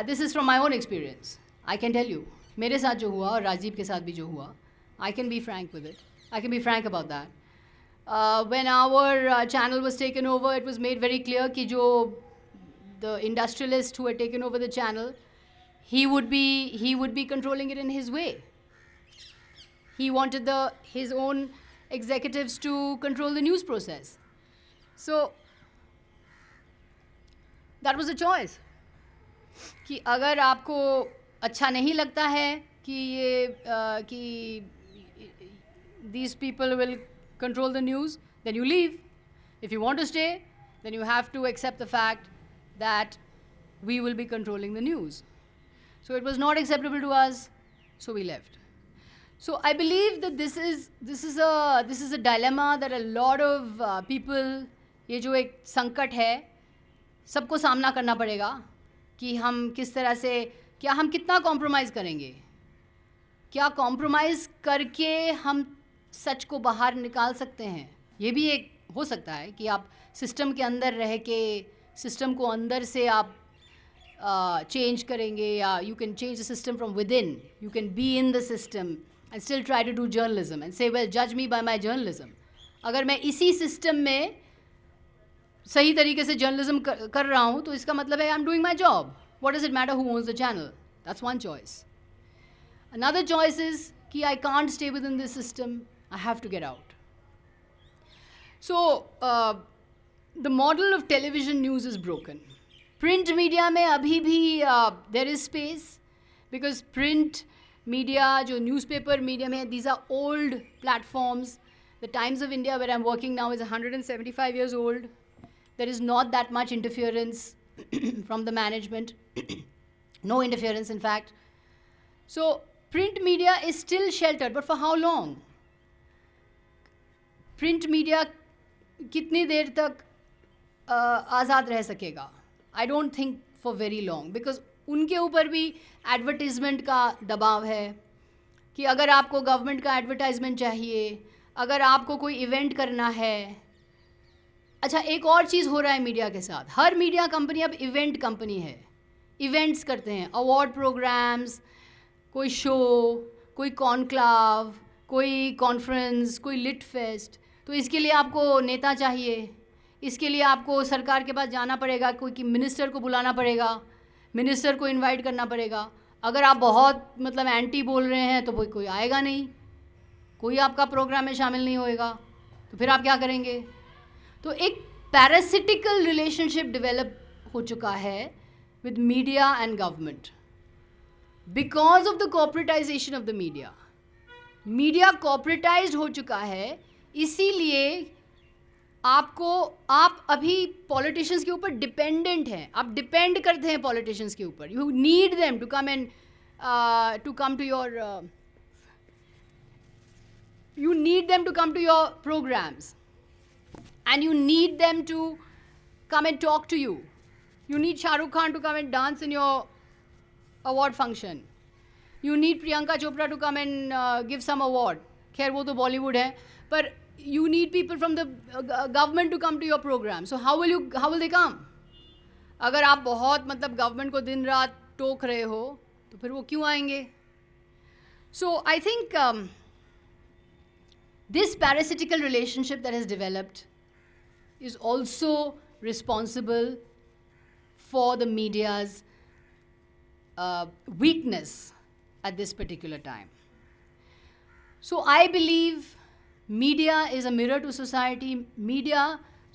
This is from my own experience. I can tell you. मेरे साथ जो हुआ और राजीव के साथ भी जो हुआ, I can be frank with it. I can be frank about that. When our channel was taken over, it was made very clear कि जो the industrialist who had taken over the channel, he would be controlling it in his way. He wanted his own executives to control the news process. So that was a choice. कि अगर आपको अच्छा नहीं लगता है कि these people will control the news, then you leave. If you want to stay, then you have to accept the fact that we will be controlling the news. So it was not acceptable to us, so we left. So I believe that this is a dilemma that a lot of people, ये जो एक संकट है, सबको सामना करना पड़ेगा कि हम किस तरह से, क्या हम कितना कॉम्प्रोमाइज़ करेंगे, क्या कॉम्प्रोमाइज़ करके हम सच को बाहर निकाल सकते हैं. ये भी एक हो सकता है कि आप सिस्टम के अंदर रह के सिस्टम को अंदर से आप चेंज करेंगे, या you can change the system from with in. You can be in the system and still try to do journalism and say, well, judge me by my journalism. अगर मैं इसी सिस्टम में सही तरीके से जर्नलिज्म कर रहा हूँ तो इसका मतलब है I am doing my job. What does it matter who owns the channel? That's one choice. Another choice is कि I can't stay within this system. I have to get out. So the model of television news is broken. Print media में अभी भी there is space, because print media, जो newspaper media में, these are old platforms. The Times of India, where I'm working now, is 175 years old. There is not that much interference from the management. No interference, in fact. So print media is still sheltered, but for how long? Print media कितनी देर तक आज़ाद रह सकेगा? I don't think for very long, because उनके ऊपर भी advertisement का दबाव है कि अगर आपको गवर्नमेंट का एडवर्टाइजमेंट चाहिए, अगर आपको कोई इवेंट करना है. अच्छा, एक और चीज़ हो रहा है मीडिया के साथ. हर मीडिया कंपनी अब इवेंट कंपनी है. इवेंट्स करते हैं, अवार्ड प्रोग्राम्स, कोई शो, कोई कॉन्क्लाव, कोई कॉन्फ्रेंस, कोई लिट फेस्ट, तो इसके लिए आपको नेता चाहिए, इसके लिए आपको सरकार के पास जाना पड़ेगा, कोई मिनिस्टर को बुलाना पड़ेगा, मिनिस्टर को इनवाइट करना पड़ेगा. अगर आप बहुत मतलब एंटी बोल रहे हैं तो कोई आएगा नहीं, कोई आपका प्रोग्राम में शामिल नहीं होएगा, तो फिर आप क्या करेंगे. तो एक पैरासिटिकल रिलेशनशिप डेवलप हो चुका है with media and government because of the corporatisation of the media. Media corporatised हो चुका है, इसीलिए आप अभी पॉलिटिशियंस के ऊपर डिपेंडेंट हैं, आप डिपेंड करते हैं पॉलिटिशियंस के ऊपर. You need them to come and to come to your you need them to come to your programs, and you need them to come and talk to you. You need Shah Rukh Khan to come and dance in your award function. You need Priyanka Chopra to come and give some award. खैर वो तो बॉलीवुड है, पर you need people from the government to come to your program. So how will they come? अगर आप बहुत मतलब government को दिन रात टोक रहे हो तो फिर वो क्यों आएंगे. So I think this parasitical relationship that has developed is also responsible for the media's weakness at this particular time. So I believe media is a mirror to society. Media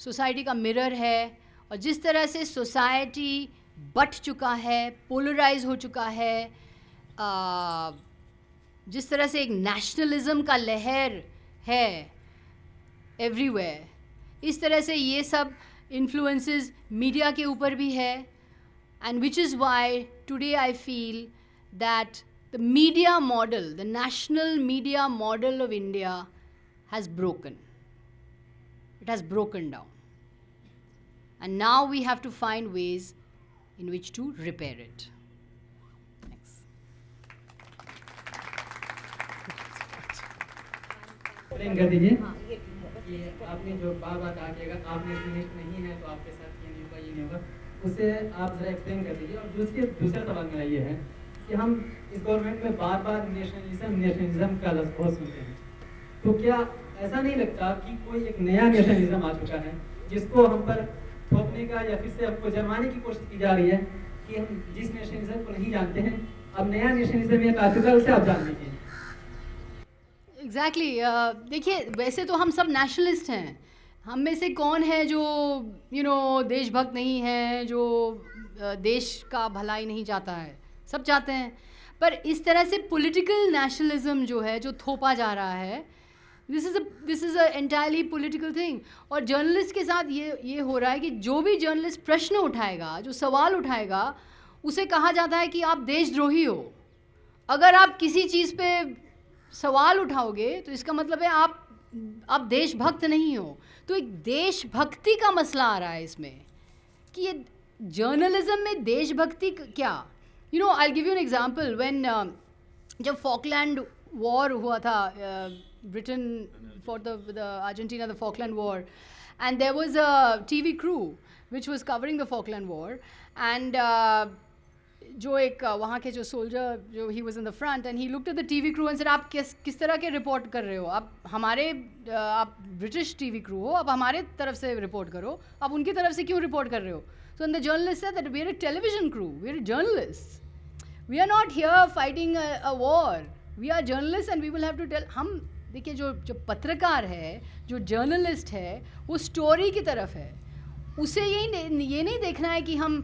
society का mirror है, और जिस तरह से society but चुका है, polarize हो चुका है, जिस तरह से एक nationalism का लहर है एवरीवेयर, इस तरह से ये सब इन्फ्लुएंसेस मीडिया के ऊपर भी है. And which is why today I feel that the media model, the national media model of India has broken. It has broken down, and now we have to find ways in which to repair it. Explain कर दीजिए कि आपने जो बार बार कहा कि अगर आपने finish नहीं है तो आपके साथ ये नहीं होगा, ये नहीं होगा, उसे आप ज़रा एक्सप्लेन कर दीजिए. और दूसरा सवाल मेरा ये है कि हम इस गवर्नमेंट में बार बार नेशनलिज्म का लफ्ज़ बहुत सुनते हैं, तो क्या ऐसा नहीं लगता कि कोई एक नया नेशनलिज्म आ चुका है जिसको हम पर थोपने का या फिर से हमको जमाने की कोशिश की जा रही है कि हम जिस नेशनलिज्म को नहीं जानते हैं, अब नया नेशनलिज्म एक आ चुका है, उसे आप जान लीजिए. एग्जैक्टली. देखिए, वैसे तो हम सब नेशनलिस्ट हैं. हम में से कौन है जो देशभक्त नहीं है, जो देश का भलाई नहीं चाहता है. सब चाहते हैं, पर इस तरह से पॉलिटिकल नेशनलिज्म जो है, जो थोपा जा रहा है, this is a entirely political thing. और जर्नलिस्ट के साथ ये हो रहा है कि जो भी जर्नलिस्ट प्रश्न उठाएगा, जो सवाल उठाएगा, उसे कहा जाता है कि आप देशद्रोही हो. अगर आप किसी चीज़ पे सवाल उठाओगे तो इसका मतलब है आप देशभक्त नहीं हो. तो एक देशभक्ति का मसला आ रहा है इसमें कि ये जर्नलिज्म में देशभक्ति क्या. I give you an example. When जब फॉकलैंड वॉर हुआ था, Britain for the Argentina, the Falkland war, and there was a TV crew which was covering the Falkland war, and जो एक वहाँ के जो सोल्जर, जो he was in the front, and he looked at the TV crew and said, आप किस तरह के रिपोर्ट कर रहे हो. आप ब्रिटिश टीवी क्रू हो, आप हमारे तरफ से रिपोर्ट करो, आप उनकी तरफ से क्यों रिपोर्ट कर रहे हो. So the journalist said that we are a television crew, we are journalist, we are not here fighting a war, we are journalist and we will have to tell. हम देखिए, जो पत्रकार है, जो जर्नलिस्ट है, वो स्टोरी की तरफ है. उसे ये नहीं देखना है कि हम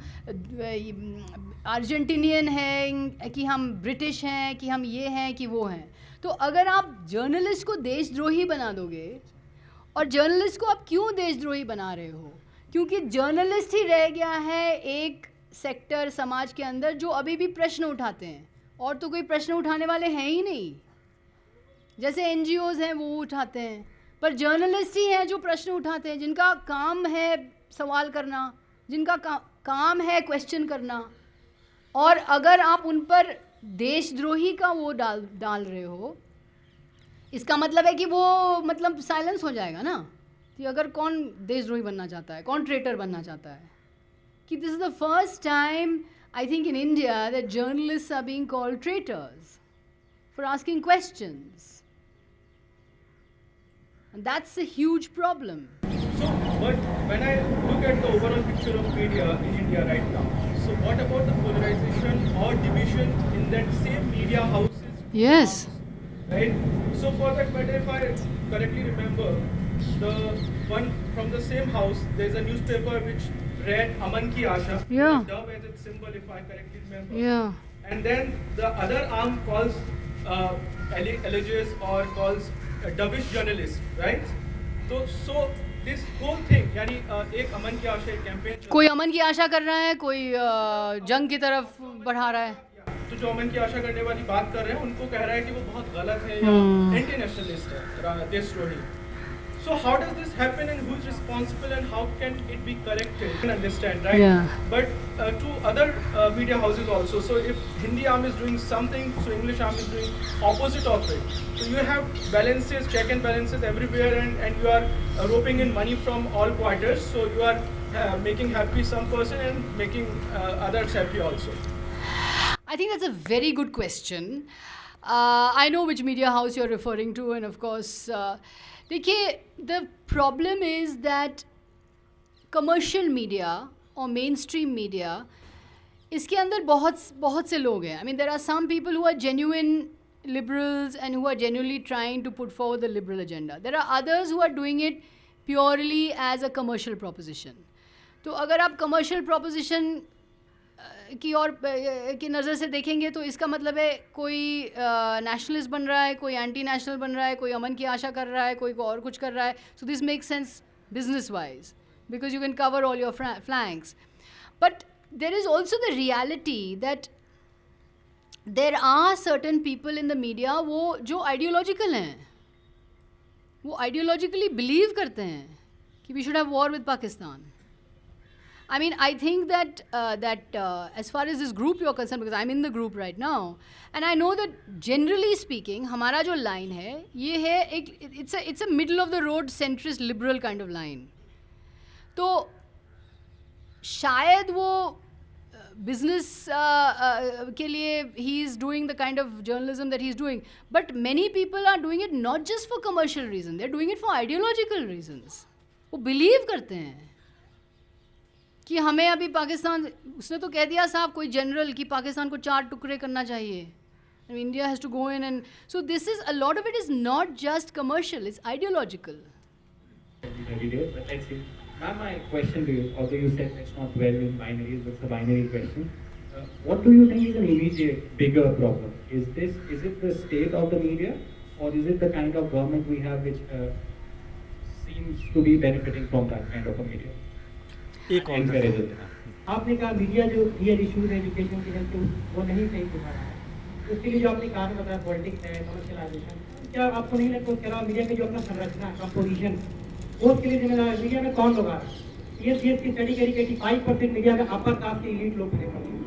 अर्जेंटीनियन हैं, कि हम ब्रिटिश हैं, कि हम ये हैं, कि वो हैं. तो अगर आप जर्नलिस्ट को देशद्रोही बना दोगे, और जर्नलिस्ट को आप क्यों देशद्रोही बना रहे हो, क्योंकि जर्नलिस्ट ही रह गया है एक सेक्टर समाज के अंदर जो अभी भी प्रश्न उठाते हैं, और तो कोई प्रश्न उठाने वाले हैं ही नहीं. जैसे NGOs हैं वो उठाते हैं, पर जर्नलिस्ट ही हैं जो प्रश्न उठाते हैं, जिनका काम है सवाल करना, जिनका काम है क्वेश्चन करना. और अगर आप उन पर देशद्रोही का वो डाल रहे हो, इसका मतलब है कि वो मतलब साइलेंस हो जाएगा ना. कि अगर कौन देशद्रोही बनना चाहता है, कौन ट्रेटर बनना चाहता है. कि this is the first time I think in India that journalists are being called traitors for asking questions. And that's a huge problem. So, but when I look at the overall picture of media in India right now, so what about the polarization or division in that same media houses? Yes. Right? So for that matter, if I correctly remember, the one from the same house, there's a newspaper which read Aman Ki Asha, Yeah. with a dove as its symbol, if I correctly remember. Yeah. And then the other arm calls alleges or calls a dovish journalist, right? So this whole thing, यानी एक अमन की आशा एक campaign, कोई अमन की आशा कर रहा है, कोई जंग की तरफ बढ़ा रहा है. तो जो अमन की आशा करने वाली बात कर रहे हैं उनको कह रहा है कि वो बहुत गलत है या एंटी नेशनलिस्ट है, देशद्रोही. So how does this happen and who is responsible and how can it be corrected? You can understand, right? Yeah. But to other media houses also. So if Hindi arm is doing something, so English arm is doing opposite of it. So you have balances, check and balances everywhere, and you are roping in money from all quarters. So you are making happy some person and making others happy also. I think that's a very good question. I know which media house you're referring to, and of course, देखिए, the problem is that commercial media or mainstream media, इसके अंदर बहुत से लोग हैं. I mean, there are some people who are genuine liberals and who are genuinely trying to put forward the liberal agenda. There are others who are doing it purely as a commercial proposition. तो अगर आप commercial proposition की और की नज़र से देखेंगे तो इसका मतलब है कोई नेशनलिस्ट बन रहा है, कोई एंटी नेशनल बन रहा है, कोई अमन की आशा कर रहा है, कोई और कुछ कर रहा है. So this makes sense business wise because you can cover all your flanks. But there is also the reality that there are certain people in the media वो जो आइडियोलॉजिकल हैं, वो आइडियोलॉजिकली बिलीव करते हैं कि we should have war with Pakistan. I mean, I think that as far as this group you're concerned, because I'm in the group right now, and I know that generally speaking, हमारा जो line है, ये है एक it's a middle of the road centrist liberal kind of line. तो शायद वो business के लिए he is doing the kind of journalism that he is doing, but many people are doing it not just for commercial reasons, they're doing it for ideological reasons. वो believe करते हैं कि हमें अभी पाकिस्तान, उसने तो कह दिया साहब कोई जनरल कि पाकिस्तान को 4 टुकड़े करना चाहिए. India has to go in, and so this is, a lot of it is not just commercial, it's ideological. But let's see. Ma'am, my question to you, although you said it's not well in binaries, but it's a binary question. What do you think is an immediate, bigger problem? Is it the state of the media, or is it the kind of government we have which seems to be benefiting from that kind of a media? आपने कहा media जो real issues education के health वो नहीं सही दिखा रहा है, उसके लिए जो आपने कारण बताया पॉलिटिक्स है, कमर्शियलाइजेशन, क्या आपको नहीं लगता उसके अलावा मीडिया की जो अपना संरचना कंपोजिशन, वो उसके लिए जिम्मेदार मीडिया में कौन लोग आ रहे हैं? ये देश की स्टडी करी कि 85% मीडिया में अपर कास्ट के इलीट लोग प्ले करते हैं.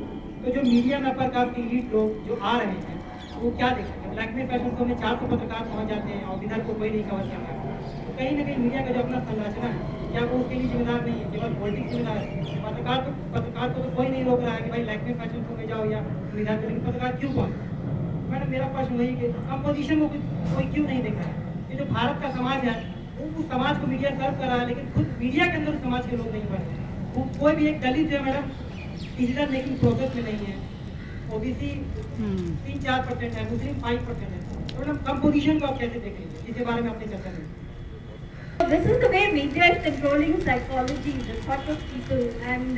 तो जो मीडिया में अपर कास्ट के इलीट लोग जो आ रहे हैं वो क्या देखेंगे? ब्लैक में फैशन शो में 400 पत्रकार पहुँच जाते हैं और इधर को कोई नहीं कवर कर रहा है. तो कहीं ना कहीं मीडिया का जो अपना संरचना है, क्या वो उसके लिए जिम्मेदार नहीं है, केवल पॉलिटिक्स जिम्मेदार है? पत्रकार को तो कोई नहीं रोक रहा है कि भाई लैक्मे फैशन शो में जाओ या निधान करें, पत्रकार क्यों कौन? मैडम मेरा प्रश्न वही कि कंपोजिशन को कोई क्यों नहीं देख रहा है? ये जो भारत का समाज है वो उस समाज को मीडिया सर्व कर रहा है, लेकिन खुद मीडिया के अंदर समाज के लोग नहीं बढ़ रहे. वो कोई भी एक दलित जो है मैडम डिसीजन मेकिंग प्रोसेस में नहीं है, ओबीसी 3-4% है, मुस्लिम 5% है. तो मैडम कंपोजिशन को आप कैसे देखेंगे, इसके बारे में आपने चर्चा नहीं? This is the way media is controlling psychology, the thought of people, and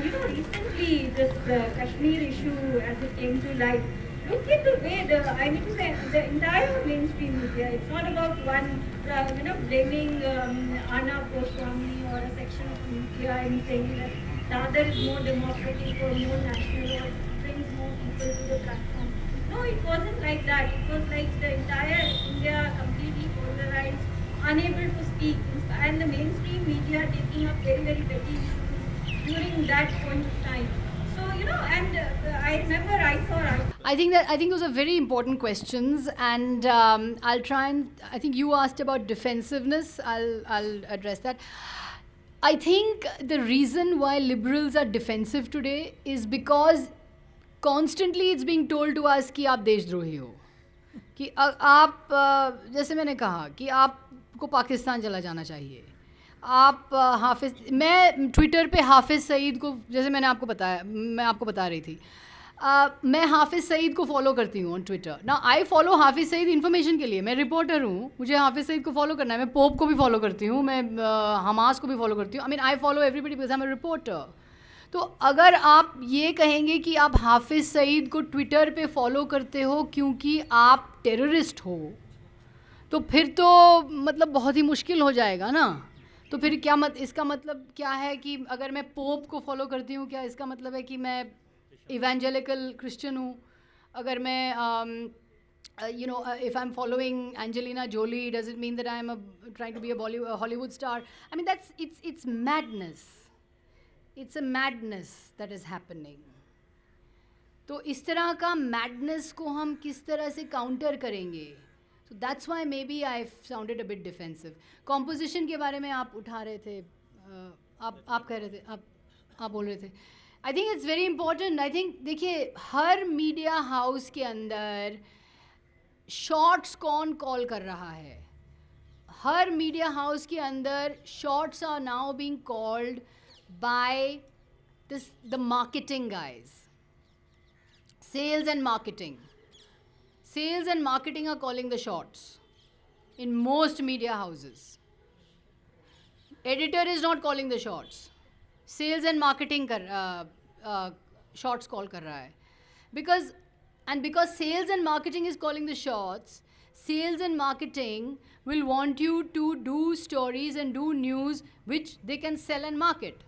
recently this Kashmir issue as it came to light. Look at the way I mean to say the entire mainstream media. It's not about one, blaming Arnab Goswami or a section of media and saying that the other is more democratic or more national or brings more people to the platform. No, it wasn't like that. It was like the entire India completely polarized, unable to speak, and the mainstream media taking up very, very petty issues during that point of time. So, and I remember I think those are very important questions, and I'll try and, I think you asked about defensiveness, I'll address that. I think the reason why liberals are defensive today is because constantly it's being told to us कि आप देशद्रोही हो, कि आप, जैसे मैंने कहा कि आप आपको पाकिस्तान चला जाना चाहिए। आप हाफिज़, मैं ट्विटर पे हाफिज़ सईद को, जैसे मैंने आपको बताया, मैं आपको बता रही थी, मैं हाफिज़ सईद को फॉलो करती हूँ ऑन ट्विटर ना। I follow Hafiz Saeed information के लिए, मैं रिपोर्टर हूँ, मुझे हाफिज़ सईद को फॉलो करना है। मैं पोप को भी फॉलो करती हूँ, मैं हमास को भी फॉलो करती हूँ। आई mean I follow everybody because I am a reporter. तो अगर आप ये कहेंगे कि आप हाफिज़ सईद को ट्विटर पे फॉलो करते हो क्योंकि आप टेररिस्ट हो, तो फिर तो मतलब बहुत ही मुश्किल हो जाएगा ना। तो फिर क्या इसका मतलब क्या है कि अगर मैं पोप को फॉलो करती हूँ, क्या इसका मतलब है कि मैं इवेंजेलिकल क्रिश्चियन हूँ? अगर मैं you know, if I'm following Angelina Jolie, does it mean that I'm trying to be a Hollywood star? I mean, it's madness. It's a madness that is happening. तो इस तरह का madness को हम किस तरह से counter करेंगे? So that's why maybe I sounded a bit defensive. Composition के बारे में आप उठा रहे थे, आप कह रहे थे, आप बोल रहे थे. I think it's very important. I think देखिए हर मीडिया हाउस के अंदर शॉर्ट्स कौन कॉल कर रहा है? हर मीडिया हाउस के अंदर shots are now being called by the marketing guys. Sales and marketing. Sales and marketing are calling the shots in most media houses. Editor is not calling the shots. Sales and marketing shots call kar raha hai. Because sales and marketing is calling the shots, sales and marketing will want you to do stories and do news which they can sell and market.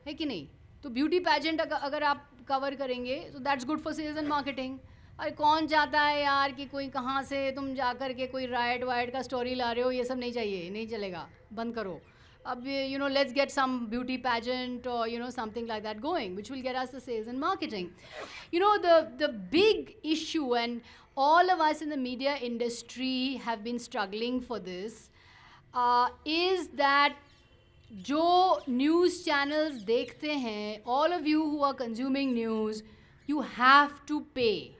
है कि नहीं? तो beauty pageant अगर आप cover करेंगे तो that's good for sales and marketing. अरे कौन चाहता है यार कि कोई कहाँ से तुम जा कर के कोई राइट वाइट का स्टोरी ला रहे हो? ये सब नहीं चाहिए, नहीं चलेगा, बंद करो. अब you know, let's get some beauty pageant or you know something like that going, which will get us the sales and marketing. You know, the big issue, and all of us in the media industry have been struggling for this, is that जो news channels देखते हैं, all of you who are consuming news, you have to pay.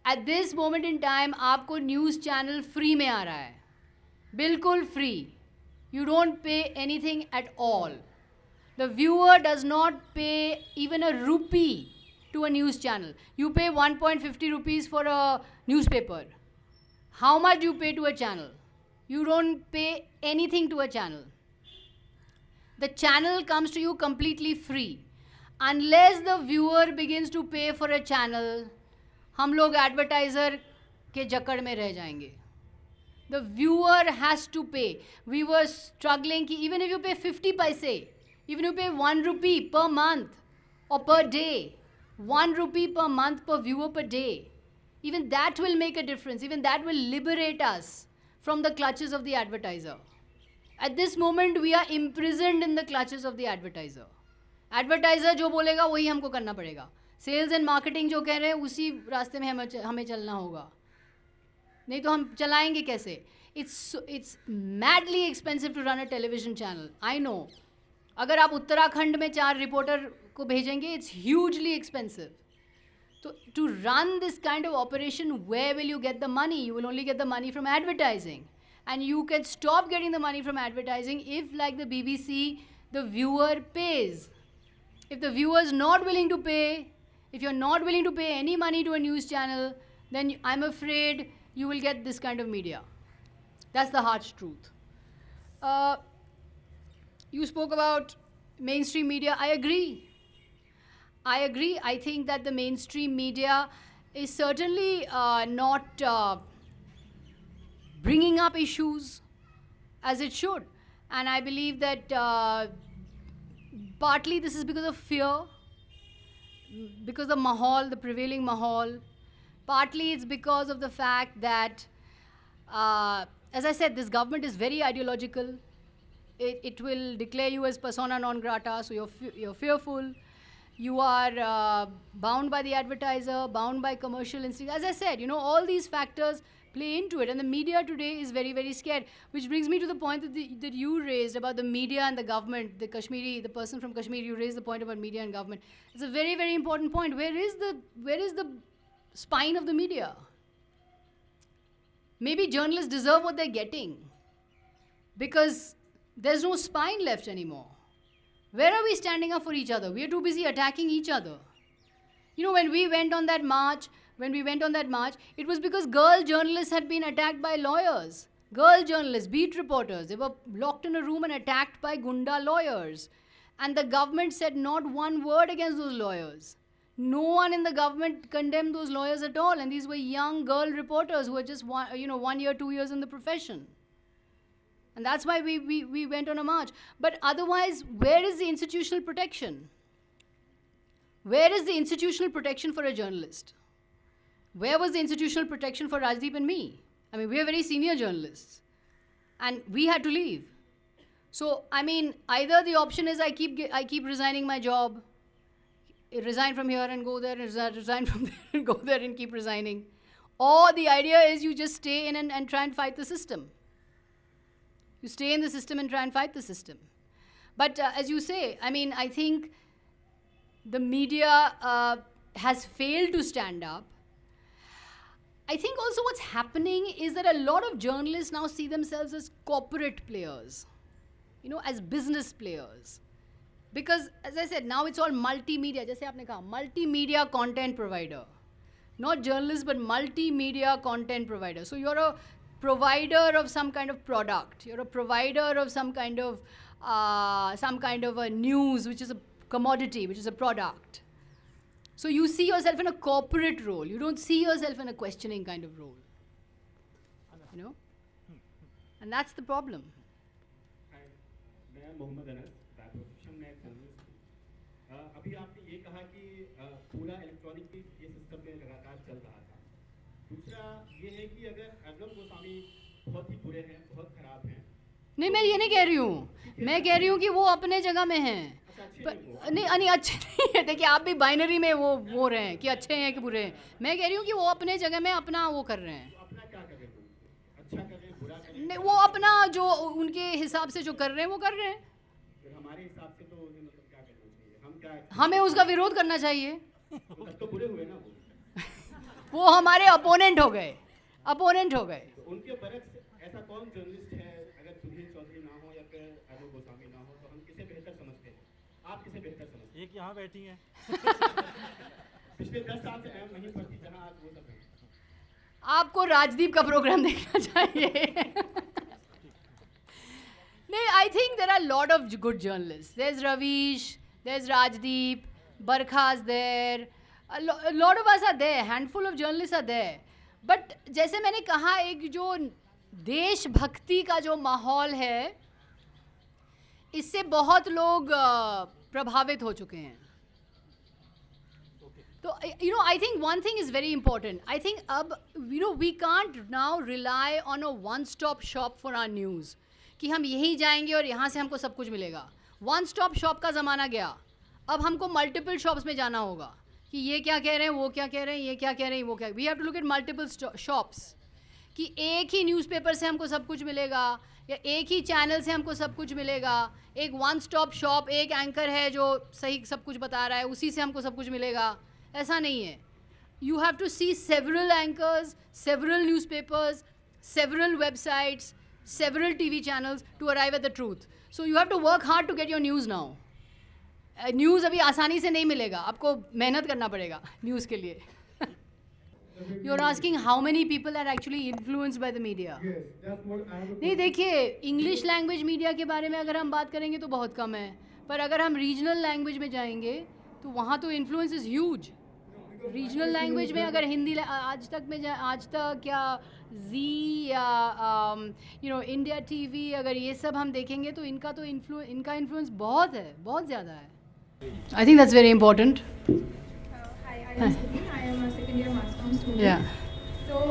At this moment in time, आपको news channel free में आ रहा है, बिल्कुल free. You don't pay anything at all. The viewer does not pay even a rupee to a news channel. You pay 1.50 rupees for a newspaper. How much you pay to a channel? You don't pay anything to a channel. The channel comes to you completely free. Unless the viewer begins to pay for a channel, हम लोग advertiser के जकड़ में रह जाएंगे. The viewer has to pay. We were struggling कि even if you pay 50 paise, even if you pay 1 rupee per month or per day, 1 rupee per month per viewer per day, even that will make a difference. Even that will liberate us from the clutches of the advertiser. At this moment, we are imprisoned in the clutches of the advertiser. Advertiser जो बोलेगा वही हमको करना पड़ेगा. Sales and marketing जो कह रहे हैं उसी रास्ते में हमें चलना होगा. नहीं तो हम चलाएंगे कैसे? It's madly expensive to run a television channel. I know. अगर आप उत्तराखंड में 4 रिपोर्टर को भेजेंगे, it's hugely expensive. So to run this kind of operation, where will you get the money? You will only get the money from advertising. And you can stop getting the money from advertising if, like the BBC, the viewer pays. If the viewer is not willing to pay, if you're not willing to pay any money to a news channel, then I'm afraid you will get this kind of media. That's the harsh truth. You spoke about mainstream media. I agree. I think that the mainstream media is certainly not bringing up issues as it should. And I believe that partly this is because of fear, because the prevailing mahal. Partly it's because of the fact that, as I said, this government is very ideological. It will declare you as persona non grata, so you're fearful. You are bound by the advertiser, bound by commercial instinct. As I said, you know, all these factors play into it, and the media today is very, very scared. Which brings me to the point that you raised about the media and the government. The person from Kashmir, you raised the point about media and government. It's a very, very important point. Where is the spine of the media? maybe journalists deserve what they're getting, because there's no spine left anymore. Where are we standing up for each other? We are too busy attacking each other. You know, when we went on that march, it was because girl journalists had been attacked by lawyers. Girl journalists, beat reporters, they were locked in a room and attacked by gunda lawyers. And the government said not one word against those lawyers. No one in the government condemned those lawyers at all. And these were young girl reporters who were just 1 year, 2 years in the profession. And that's why we went on a march. But otherwise, where is the institutional protection? Where is the institutional protection for a journalist? Where was the institutional protection for Rajdeep and me? I mean, we are very senior journalists. And we had to leave. So, I mean, either the option is I keep resigning my job, resign from here and go there, and resign from there and go there and keep resigning. Or the idea is you just stay in and try and fight the system. You stay in the system and try and fight the system. But as you say, I mean, I think the media has failed to stand up. I think also what's happening is that a lot of journalists now see themselves as corporate players, you know, as business players. Because, as I said, now it's all multimedia. जैसे आपने कहा, multimedia content provider. Not journalist, but multimedia content provider. So you're a provider of some kind of product. You're a provider of some kind of a news, which is a commodity, which is a product. So you see yourself in a corporate role. You don't see yourself in a questioning kind of role. You know? And that's the problem. मैं Mohammad Anas profession में journalist हूँ। अभी आपने ये कहा कि पूरा electronic ये सिस्टम में लगातार चल रहा था। दूसरा ये है कि अगर अर्नब गोस्वामी बहुत ही बुरे हैं, बहुत खराब हैं। नहीं, मैं ये नहीं कह रही हूँ। मैं कह रही हूँ कि वो अपने जगह में हैं। नहीं, अच्छे नहीं है। देखिए, आप भी बाइनरी में वो रहे हैं कि अच्छे हैं कि बुरे हैं। मैं कह रही हूँ कि वो अपने जगह में अपना वो कर रहे हैं। अपना क्या कर रहे हैं? अच्छा कर रहे हैं, बुरा कर रहे हैं? नहीं, वो अपना जो उनके हिसाब से जो कर रहे हैं वो कर रहे हैं। फिर हमारे हिसाब से तो मतलब क्या करना चाहिए? हम क्या? हमें उसका विरोध करना चाहिए। तब तो बुरे हुए ना वो। वो हमारे अपोनेंट हो गए। तो उनके बरक्स ऐसा कौन जर्नलिस्ट है, अगर सुधीर चौधरी ना हो या फिर अर्नब गोस्वामी ना हो, तो हम किसे बेहतर समझते हैं? आप किसे बेहतर समझते हैं? एक यहाँ बैठी हैं। पिछले 10 साल से मैम नहीं पढ़ती, जहाँ आज वो सब है। आपको राजदीप का प्रोग्राम देखना चाहिए। नहीं, I think there are a lot of good journalists. There's Ravish, there's Rajdeep, Barkha's there. A lot of us are there. Handful of journalists are there. But जैसे मैंने कहा, एक जो देशभक्ति का जो माहौल है, इससे बहुत लोग प्रभावित हो चुके हैं. So, I think one thing is very important. I think we can't now rely on a one-stop shop for our news. कि हम यहीं जाएंगे और यहाँ से हमको सब कुछ मिलेगा. One-stop shop का ज़माना गया. अब हमको multiple shops में जाना होगा. कि ये क्या कह रहे हैं, वो क्या कह रहे हैं, ये क्या कह रहे हैं, वो क्या. We have to look at multiple shops. कि एक ही न्यूज़पेपर से हमको सब कुछ मिलेगा या एक ही चैनल से हमको सब कुछ मिलेगा. एक वन स्टॉप शॉप, एक एंकर है जो सही सब कुछ बता रहा है, उसी से हमको सब कुछ मिलेगा. ऐसा नहीं है. You have to see several anchors, several newspapers, several websites, several TV channels to arrive at the truth. So you have to work hard to get your news now. News अभी आसानी से नहीं मिलेगा, आपको मेहनत करना पड़ेगा न्यूज़ के लिए. You're asking how many people are actually influenced by the media? Yes, that's what I have. नहीं, देखिए, इंग्लिश लैंग्वेज मीडिया के बारे में अगर हम बात करेंगे तो बहुत कम है, पर अगर हम रीजनल लैंग्वेज में जाएंगे तो वहाँ तो influence is huge. Regional language में अगर हिंदी आज तक या जी या इंडिया टीवी, अगर ये सब हम देखेंगे तो इनका इन्फ्लुएंस बहुत है, बहुत ज़्यादा है. I think that's very important. Hi, I am a second year mass comm student. Yeah. So,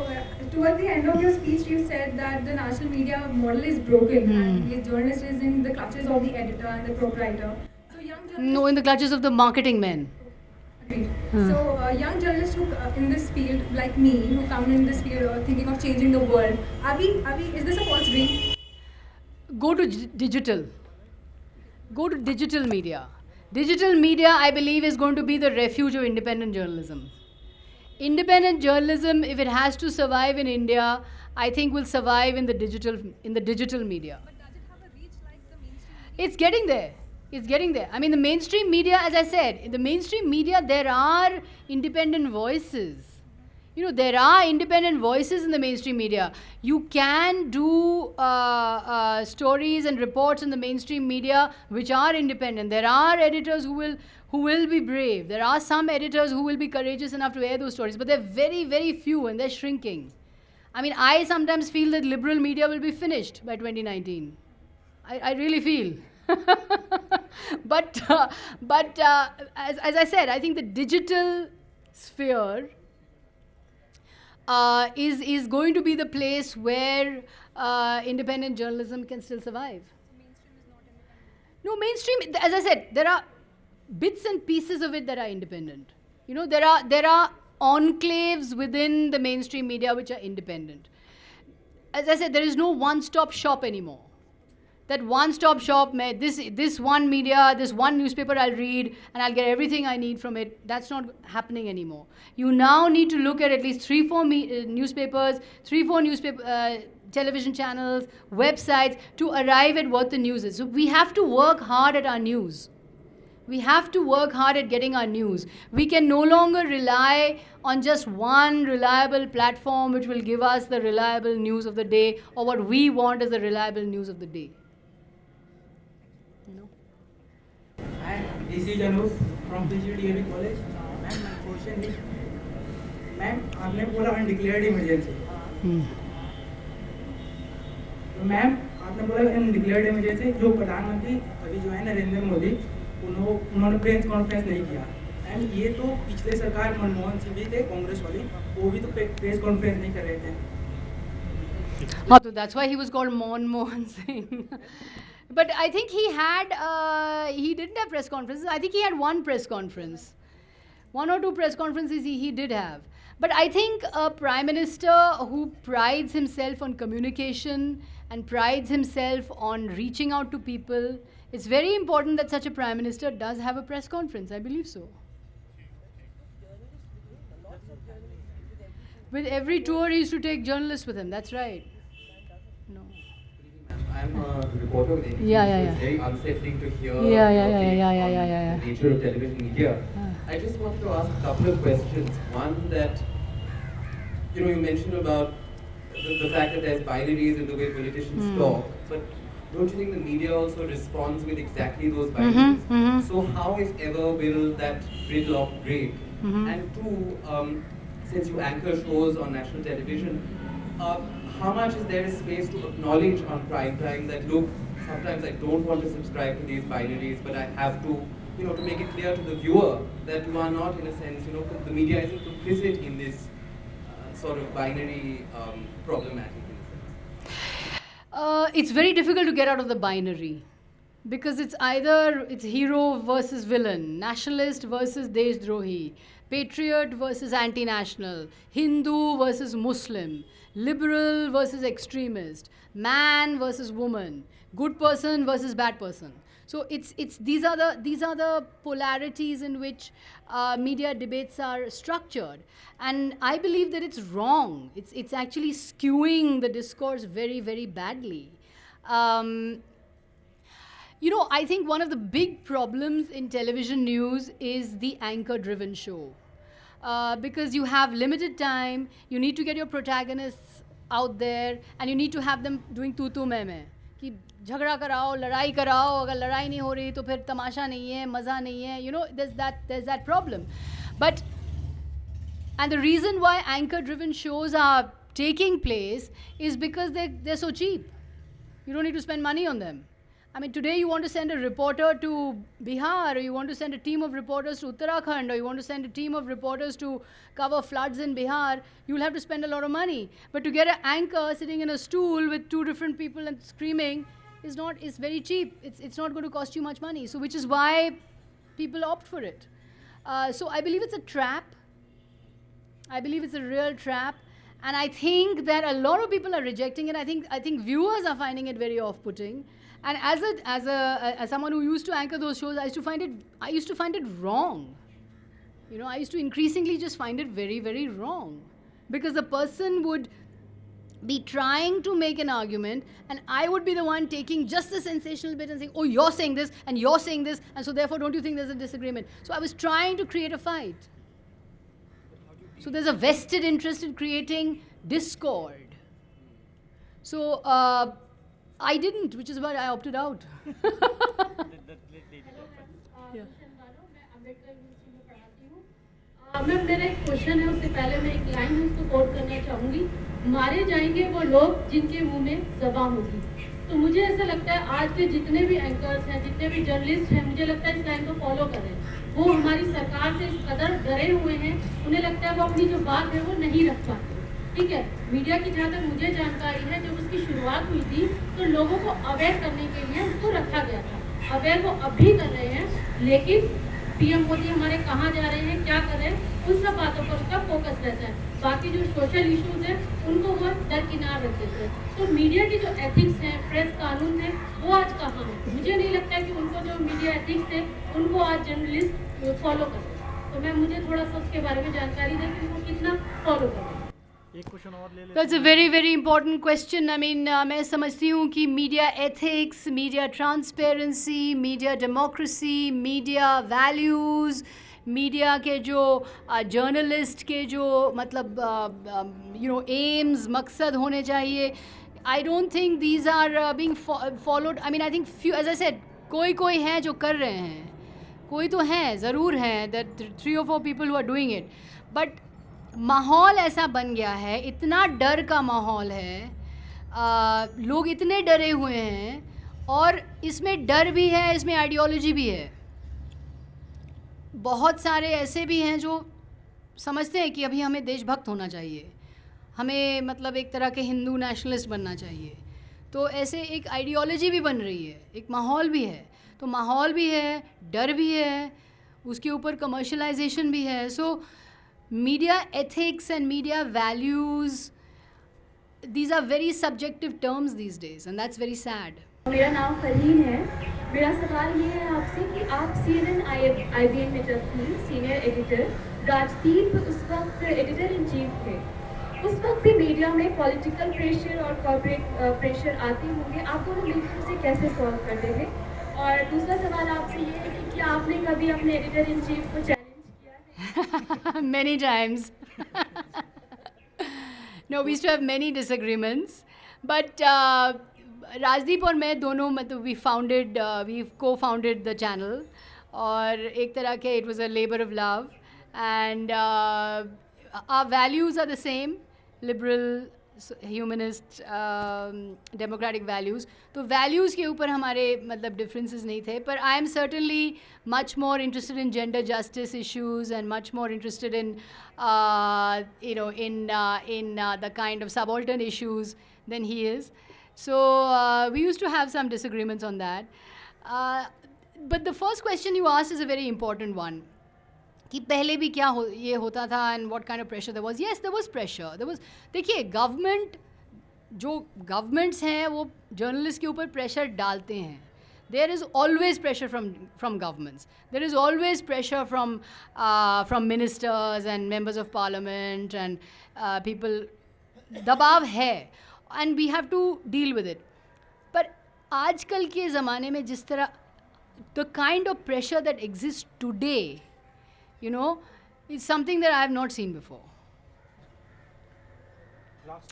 towards the end of your speech, you said that the national media model is broken and the journalist is in the clutches of the editor and the proprietor. So, young journalists... No, in the clutches of the marketing men. Agreed. So, young journalists who in this field, like me, who come in this field thinking of changing the world, is this a false dream? Go to digital. Go to digital media. Digital media, I believe, is going to be the refuge of independent journalism. independent journalism, if it has to survive in India, I think will survive in the digital media. But does it have a reach like the mainstream media? It's getting there. It's getting there. I mean, the mainstream media, as I said, in the mainstream media, there are independent voices. You know, there are independent voices in the mainstream media. You can do stories and reports in the mainstream media which are independent. There are editors who will be brave. There are some editors who will be courageous enough to air those stories, but they're very, very few and they're shrinking. I mean, I sometimes feel that liberal media will be finished by 2019. I really feel. but as I said, I think the digital sphere is going to be the place where independent journalism can still survive. No, mainstream, as I said, there are bits and pieces of it that are independent. You know, there are enclaves within the mainstream media which are independent. As I said, there is no one-stop shop anymore. That one-stop shop, this one media, this one newspaper I'll read and I'll get everything I need from it, that's not happening anymore. You now need to look at least 3-4 newspapers, 3-4 television channels, websites to arrive at what the news is. So we have to work hard at our news. We have to work hard at getting our news. We can no longer rely on just one reliable platform which will give us the reliable news of the day or what we want as the reliable news of the day. This is Anup from PGDAV College. Ma'am, my question is, ma'am, आपने बोला undeclared emergency. तो ma'am, आपने बोला undeclared emergency, जो प्रधानमंत्री अभी जो है नरेंद्र मोदी, उन्होंने प्रेस कॉन्फ्रेंस नहीं किया. एंड ये तो पिछले सरकार मनमोहन सिंह भी थे, कांग्रेस वाली, वो भी तो प्रेस कॉन्फ्रेंस नहीं कर रहे थे. हाँ, तो that's why he was called Manmohan Singh. But I think he didn't have press conferences. I think he had one press conference. 1 or 2 press conferences he did have. But I think a prime minister who prides himself on communication and prides himself on reaching out to people, it's very important that such a prime minister does have a press conference. I believe so. With every tour he used to take journalists with him. That's right. No. I'm a reporter with ABP, Yeah. so it's very unsettling to hear Yeah. the nature of television media. I just wanted to ask a couple of questions. One that, you mentioned about the fact that there's binaries in the way politicians talk, but don't you think the media also responds with exactly those binaries? So how, if ever, will that gridlock break? And two, since you anchor shows on national television, how much is there a space to acknowledge on prime time that, look, sometimes I don't want to subscribe to these binaries, but I have to, to make it clear to the viewer that you are not, in a sense, the media isn't complicit in this sort of binary problematic, in a sense? It's very difficult to get out of the binary. Because it's hero versus villain, nationalist versus Deshdrohi, patriot versus anti-national, Hindu versus Muslim, liberal versus extremist, man versus woman, good person versus bad person. So these are the polarities in which media debates are structured, and I believe that it's wrong. It's actually skewing the discourse very, very badly. I think one of the big problems in television news is the anchor-driven show. Because you have limited time, you need to get your protagonists out there, and you need to have them doing tu मैं कि झगड़ा कराओ, लड़ाई कराओ, अगर लड़ाई नहीं हो रही तो फिर तमाशा नहीं है, मज़ा नहीं है, there's that problem. And the reason why anchor-driven shows are taking place is because they're so cheap. You don't need to spend money on them. I mean, today you want to send a reporter to Bihar, or you want to send a team of reporters to Uttarakhand, or you want to send a team of reporters to cover floods in Bihar, you'll have to spend a lot of money. But to get an anchor sitting in a stool with 2 different people and screaming is very cheap. It's not going to cost you much money. So which is why people opt for it. So I believe it's a trap. I believe it's a real trap. And I think that a lot of people are rejecting it. I think viewers are finding it very off-putting. And as someone who used to anchor those shows, I used to find it wrong. You know, I used to increasingly just find it very, very wrong, because the person would be trying to make an argument and I would be the one taking just the sensational bit and saying, oh, you're saying this and you're saying this, and so therefore don't you think there's a disagreement? So I was trying to create a fight. So there's a vested interest in creating discord. So I didn't, which is why I opted out. Ma'am मेरा एक question है, उससे पहले मैं एक line उसको coat करना चाहूँगी। मारे जाएंगे वो लोग जिनके मुंह में ज़बान होगी। तो मुझे ऐसा लगता है आज के जितने भी एंकर्स हैं, जितने भी जर्नलिस्ट हैं, मुझे लगता है इस लाइन को फॉलो करें। वो हमारी सरकार से इस कदर डरे हुए हैं, उन्हें लगता है वो अपनी जो बात है वो नहीं रख पाते। ठीक है, मीडिया की जहाँ तक मुझे जानकारी है, जब उसकी शुरुआत हुई थी तो लोगों को अवेयर करने के लिए उसको रखा गया था। अवेयर वो अब भी कर रहे हैं, लेकिन पीएम मोदी हमारे कहाँ जा रहे हैं, क्या कर रहे हैं, उन सब बातों पर उसका फोकस रहता है। बाकी जो सोशल इश्यूज हैं उनको वो दरकिनार रख देते हैं। तो मीडिया की जो एथिक्स हैं, प्रेस कानून थे, वो आज कहाँ है? मुझे नहीं लगता है कि उनको जो मीडिया एथिक्स थे उनको आज जर्नलिस्ट फॉलो कर रहे हैं। तो मैं मुझे थोड़ा सा उसके बारे में जानकारी दें कि उनको कितना फॉलो कर रहे हैं। That's a very, very important question. I mean, मैं समझती हूँ कि media ethics, media transparency, media democracy, media values, media के जो जर्नलिस्ट के जो मतलब यू नो एम्स, मकसद होने चाहिए, I don't think these are being followed. I mean, I think few, as I said, कोई हैं जो कर रहे हैं, कोई तो हैं, ज़रूर हैं, that 3 or 4 people who are doing it, but माहौल ऐसा बन गया है, इतना डर का माहौल है, लोग इतने डरे हुए हैं, और इसमें डर भी है, इसमें आइडियोलॉजी भी है. बहुत सारे ऐसे भी हैं जो समझते हैं कि अभी हमें देशभक्त होना चाहिए, हमें मतलब एक तरह के हिंदू नेशनलिस्ट बनना चाहिए. तो ऐसे एक आइडियोलॉजी भी बन रही है, एक माहौल भी है. तो माहौल भी है, डर भी है, उसके ऊपर कमर्शलाइजेशन भी है. सो media ethics and media values, these are very subjective terms these days, and that's very sad. मेरा नाम फरहीन है. मेरा सवाल ये है आपसे कि आप CNN IBN में जब थी सीनियर एडिटर, राजदीप उस वक्त एडिटर इन चीफ थे. उस वक्त भी मीडिया में पॉलिटिकल प्रेशर और कॉर्पोरेट प्रेशर आते होंगे, आप दोनों मिलकर उसे कैसे सॉल्व करते थे? और दूसरा सवाल आपसे ये है कि क्या आपने कभी अपने एडिटर इन चीफ को many times. No, we used to have many disagreements, but Rajdeep और मैं दोनों मतलब we co-founded the channel, और एक तरह के it was a labor of love, and our values are the same, liberal, humanist, democratic values. तो values के ऊपर हमारे मतलब differences नहीं थे, पर I am certainly much more interested in gender justice issues and much more interested in you know in the kind of subaltern issues than he is. So we used to have some disagreements on that. But the first question you asked is a very important one. कि पहले भी क्या ये होता था and what kind of pressure there was. Yes, there was pressure. There was, देखिए government, जो governments हैं वो journalists के ऊपर pressure डालते हैं. There is always pressure from governments. There is always pressure from ministers and members of parliament and people. दबाव है, and we have to deal with it. पर आजकल के ज़माने में जिस तरह the kind of pressure that exists today, you know, it's something that I have not seen before.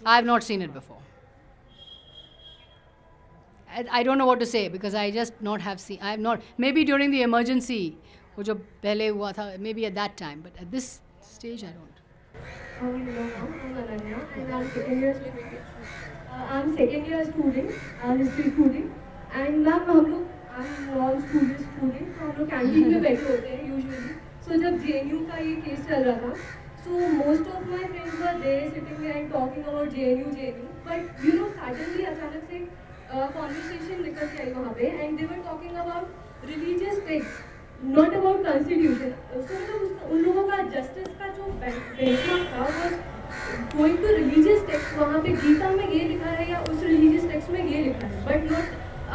I have not seen it before. I don't know what to say because I just not have seen. I have not. Maybe during the emergency, वो जो पहले हुआ था, maybe at that time, but at this stage I don't. Hello, I'm Ananya, and I'm second year student, history student, and ma'am हम लोग I'm non-student student, तो हम लोग कैंटीन में बैठे होते हैं usually. So जब JNU का ये केस चल रहा था, so most of my friends were there sitting there and talking about JNU, but you know suddenly अचानक से conversation निकल के आई वहाँ पे, and they were talking about religious texts, not about constitution. So मतलब उन लोगों का justice का जो benchmark था was going to religious text. वहाँ पे गीता में ये लिखा है या उस religious text में ये लिखा है, but not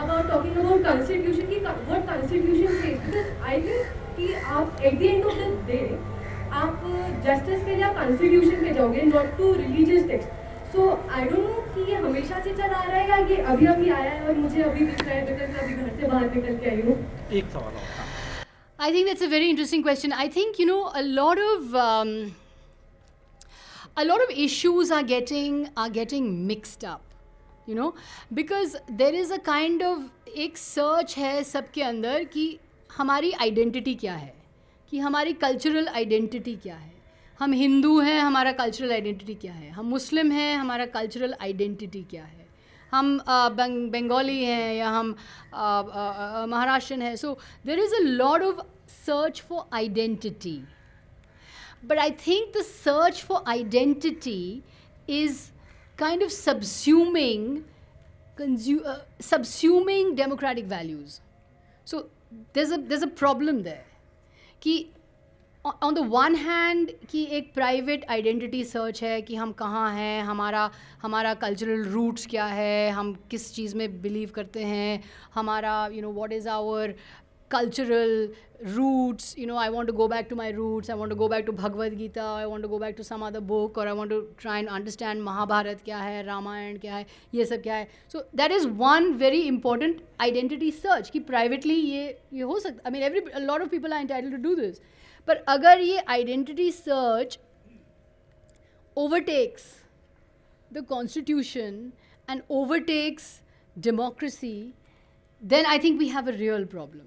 about talking about constitution की what constitution says. Because I think कि आप at the end of the day justice पे या कॉन्स्टिट्यूशन पे जाओगे, not to religious text. So I don't know कि ये हमेशा से चला आ रहा है या ये अभी अभी आया है और मुझे अभी दिख रहा है बिकॉज मैं अभी घर से बाहर निकल के आई हूँ. एक सवाल और. I think that's a very interesting question. I think, you know, a lot of issues are getting mixed up, you know, because there is a kind of एक search है सबके अंदर कि हमारी identity क्या है, कि हमारी cultural identity क्या है. हम हिंदू हैं, हमारा cultural identity क्या है. हम मुस्लिम हैं, हमारा cultural identity क्या है. हम बंगाली हैं या हम महाराष्ट्रन हैं. So there is a lot of search for identity, but I think the search for identity is kind of subsuming democratic values. So there's a problem there कि on the one hand कि एक private identity search है कि हम कहाँ हैं, हमारा cultural roots क्या है, हम किस चीज़ में बिलीव करते हैं, हमारा what is our cultural roots, I want to go back to my roots, I want to go back to Bhagavad Gita, I want to go back to some other book, or I want to try and understand Mahabharat kya hai, Ramayan kya hai, ye sab kya hai. So that is one very important identity search ki privately ye ho sakta. I mean a lot of people are entitled to do this. But agar ye identity search overtakes the constitution and overtakes democracy, then I think we have a real problem.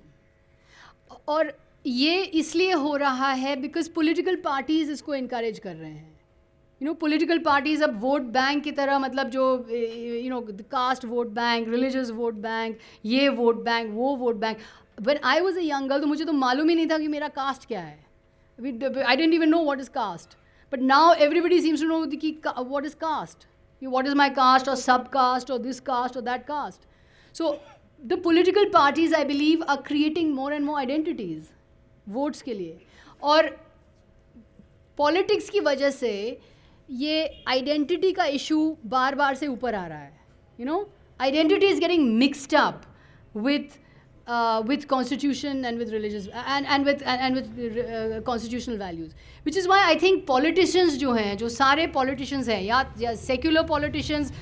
और ये इसलिए हो रहा है because political parties इसको encourage कर रहे हैं. पॉलिटिकल पार्टीज़ अब वोट बैंक की तरह, मतलब जो caste vote bank, religious vote bank, ये वोट बैंक, वो vote bank. When I was a young girl तो मुझे तो मालूम ही नहीं था कि मेरा कास्ट क्या है. I didn't even know what is caste, but now everybody seems to know कि what is caste, what is my caste और सब कास्ट और दिस कास्ट और that caste. So the political parties, I believe, are creating more and more identities votes के लिए. और politics की वजह से ये identity का issue बार बार से ऊपर आ रहा है. Identity is getting mixed up with constitution and with religious and with constitutional values, which is why I think politicians जो हैं, जो सारे politicians हैं, या secular politicians,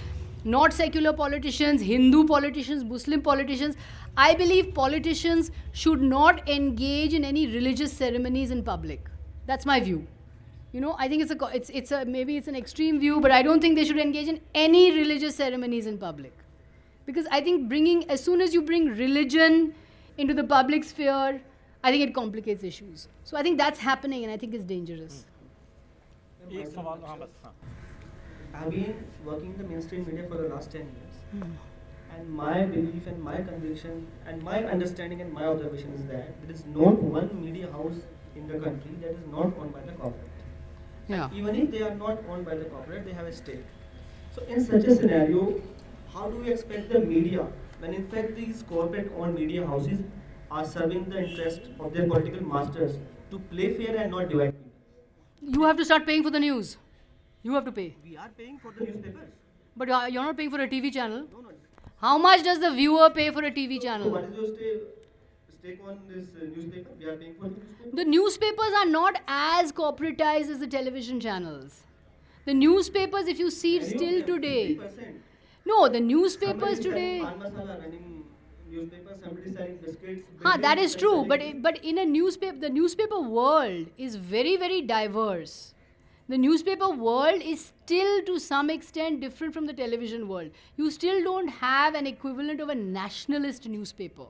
not secular politicians, Hindu politicians, Muslim politicians, I believe politicians should not engage in any religious ceremonies in public. That's my view. I think it's maybe it's an extreme view, but I don't think they should engage in any religious ceremonies in public, because I think as soon as you bring religion into the public sphere, I think it complicates issues. So I think that's happening, and I think it's dangerous. I've been working in the mainstream media for the last 10 years. And my belief and my conviction and my understanding and my observation is that there is not one media house in the country that is not owned by the corporate. Yeah. And even if they are not owned by the corporate, they have a stake. So in such a scenario, how do we expect the media, when in fact these corporate-owned media houses are serving the interest of their political masters, to play fair and not divide people? You have to start paying for the news. You have to pay. We are paying for the newspapers. But you're not paying for a TV channel. No. How much does the viewer pay for a TV channel? So what is your stake on this newspaper? We are paying for the newspaper. The newspapers are not as corporatized as the television channels. The newspapers, if you see still today. 50%. No, the newspapers today. Somebody selling biscuits. That is true. But in a newspaper, the newspaper world is very, very diverse. The newspaper world is still to some extent different from the television world. You still don't have an equivalent of a nationalist newspaper.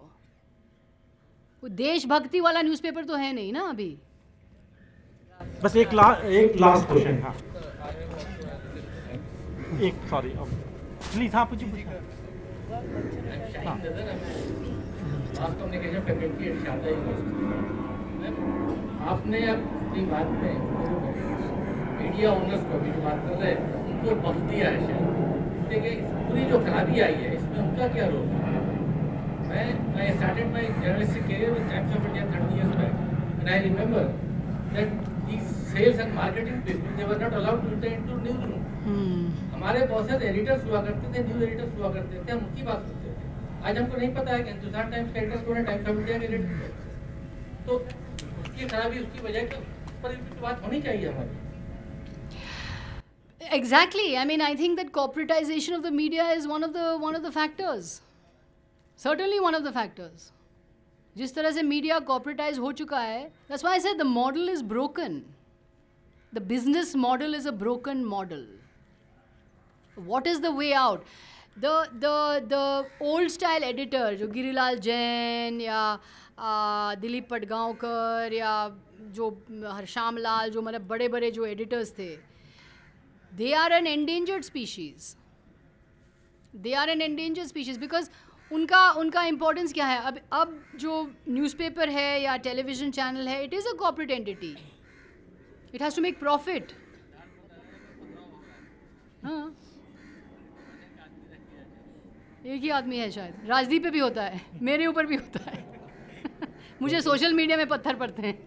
वो देशभक्ति वाला newspaper तो है नहीं ना अभी. बस एक लास्ट क्वेश्चन. हाँ सॉरी प्लीज. हाँ पूछिए. Mass communication faculty at Sharda university. आपने अपनी बात में मीडिया ओनर्स को अभी जो बात कर रहे हैं उनको वक्त दिया है शायद. देखिए पूरी जो खराबी आई है इसमें उनका क्या रोल है. मैं started my journalistic career with times of India 30 years back, and I remember that these sales and marketing people, they were not allowed to enter into newsroom. हमारे बॉसेस एडिटर्स हुआ करते थे, न्यूज एडिटर्स हुआ करते थे, हम उनकी बात सुनते थे. आज हमको नहीं पता है कि हिंदुस्तान टाइम्स का एडिटर कौन है, टाइम्स ऑफ इंडिया के एडिटर. तो उसकी खराबी उसकी वजह क्या. पर भी बात होनी चाहिए हमारी। Exactly. I mean, I think that corporatization of the media is one of the factors. Certainly one of the factors. जिस तरह से मीडिया corporatize हो चुका है, that's why I said the model is broken. The business model is a broken model. What is the way out? The old style editor जो गिरिलाल जैन या दिलीप पटगांवकर या जो हरश्याम लाल जो मतलब बड़े बड़े जो editors थे, they are an endangered species. They are an endangered species because उनका इम्पोर्टेंस क्या है? अब जो न्यूज़पेपर है या टेलीविज़न चैनल है, it is a corporate entity. It has to make profit. हाँ, एक ही आदमी है शायद. राजदीप पे भी होता है, मेरे ऊपर भी होता है. मुझे सोशल मीडिया में पत्थर पड़ते हैं.